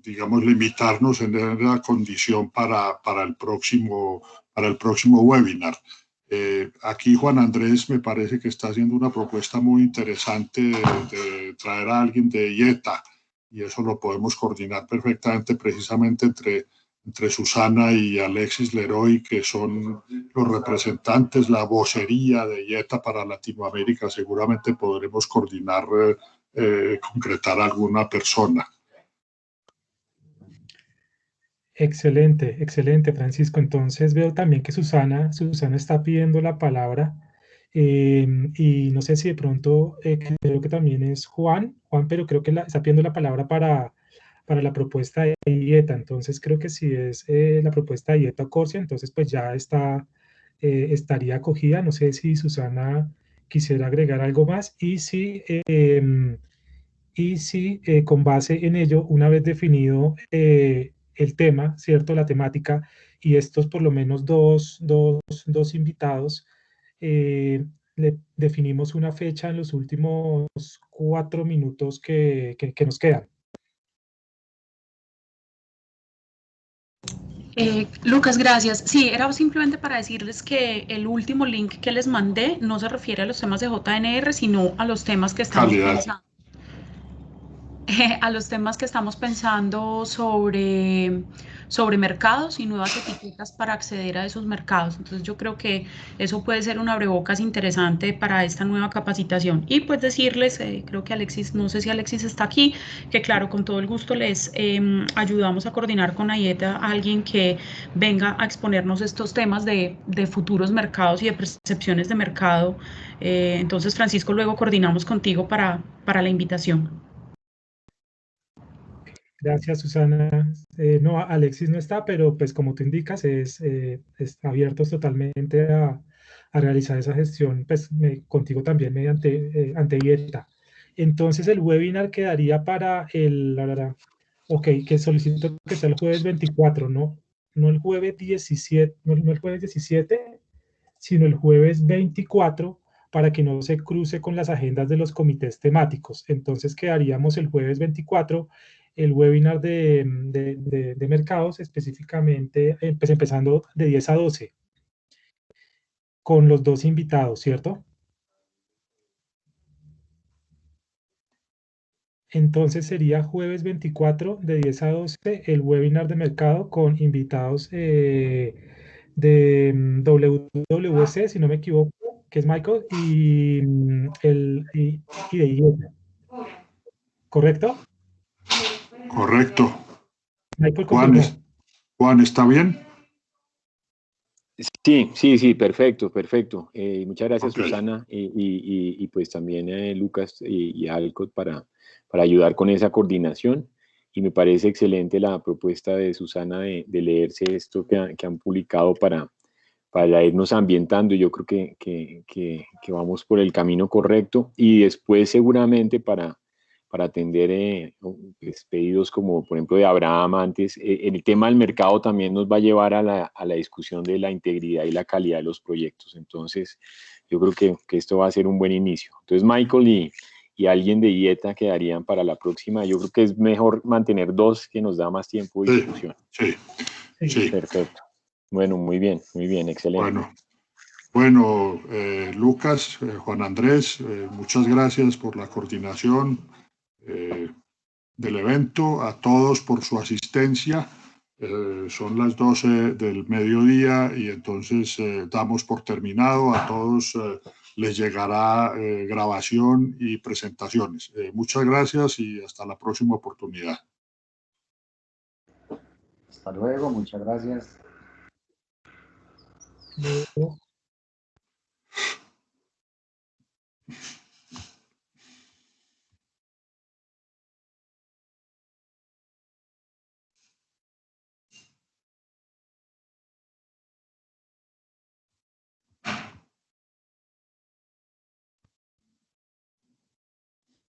A: digamos, limitarnos en la condición para el próximo webinar. Aquí Juan Andrés me parece que está haciendo una propuesta muy interesante de traer a alguien de IETA, y eso lo podemos coordinar perfectamente precisamente entre Susana y Alexis Leroy, que son los representantes, la vocería de IETA para Latinoamérica. Seguramente podremos coordinar, concretar alguna persona.
B: Excelente, excelente, Francisco. Entonces veo también que Susana está pidiendo la palabra, y no sé si de pronto, creo que también es Juan, pero creo que está pidiendo la palabra para la propuesta de IETA. Entonces creo que si es la propuesta de IETA Corsia, entonces pues ya estaría acogida. No sé si Susana quisiera agregar algo más, y si con base en ello, una vez definido el tema, ¿cierto? La temática, y estos por lo menos dos invitados, le definimos una fecha en los últimos 4 minutos que nos quedan.
E: Lucas, gracias. Sí, era simplemente para decirles que el último link que les mandé no se refiere a los temas de JNR, sino a los temas que estamos pensando. A los temas que estamos pensando sobre mercados y nuevas etiquetas para acceder a esos mercados. Entonces yo creo que eso puede ser un abrebocas interesante para esta nueva capacitación. Y pues decirles, creo que Alexis, no sé si Alexis está aquí, que claro, con todo el gusto les ayudamos a coordinar con IETA a alguien que venga a exponernos estos temas de futuros mercados y de percepciones de mercado. Entonces, Francisco, luego coordinamos contigo para la invitación.
B: Gracias, Susana. No, Alexis no está, pero pues como tú indicas, está abiertos totalmente a realizar esa gestión, pues contigo también mediante ante IETA. Entonces el webinar quedaría para que solicito que sea el jueves 24, no el jueves 17, no el jueves 17, sino el jueves 24, para que no se cruce con las agendas de los comités temáticos. Entonces quedaríamos el jueves 24 el webinar de mercados, específicamente, pues empezando de 10 a 12, con los 2 invitados, ¿cierto? Entonces sería jueves 24 de 10 a 12 el webinar de mercado con invitados de WWC, si no me equivoco, que es Michael, y de IETA. ¿Correcto?
A: Correcto.
B: Michael,
A: Juan, ¿está bien?
C: Sí, perfecto. Muchas gracias,
A: Okay.
C: Susana, y pues también Lucas y Alcott para ayudar con esa coordinación. Y me parece excelente la propuesta de Susana de leerse esto que han publicado para irnos ambientando. Yo creo que vamos por el camino correcto, y después seguramente para atender pues, pedidos como por ejemplo de Abraham antes, el tema del mercado también nos va a llevar a la discusión de la integridad y la calidad de los proyectos. Entonces yo creo que esto va a ser un buen inicio. Entonces Michael y alguien de IETA quedarían para la próxima. Yo creo que es mejor mantener 2, que nos da más tiempo de discusión.
A: Sí.
C: Perfecto. Bueno, muy bien, excelente.
A: Bueno, Lucas, Juan Andrés, muchas gracias por la coordinación del evento, a todos por su asistencia. Son las 12 del mediodía y entonces damos por terminado. A todos les llegará grabación y presentaciones. Muchas gracias y hasta la próxima oportunidad.
D: Hasta luego, muchas gracias.
B: Luego,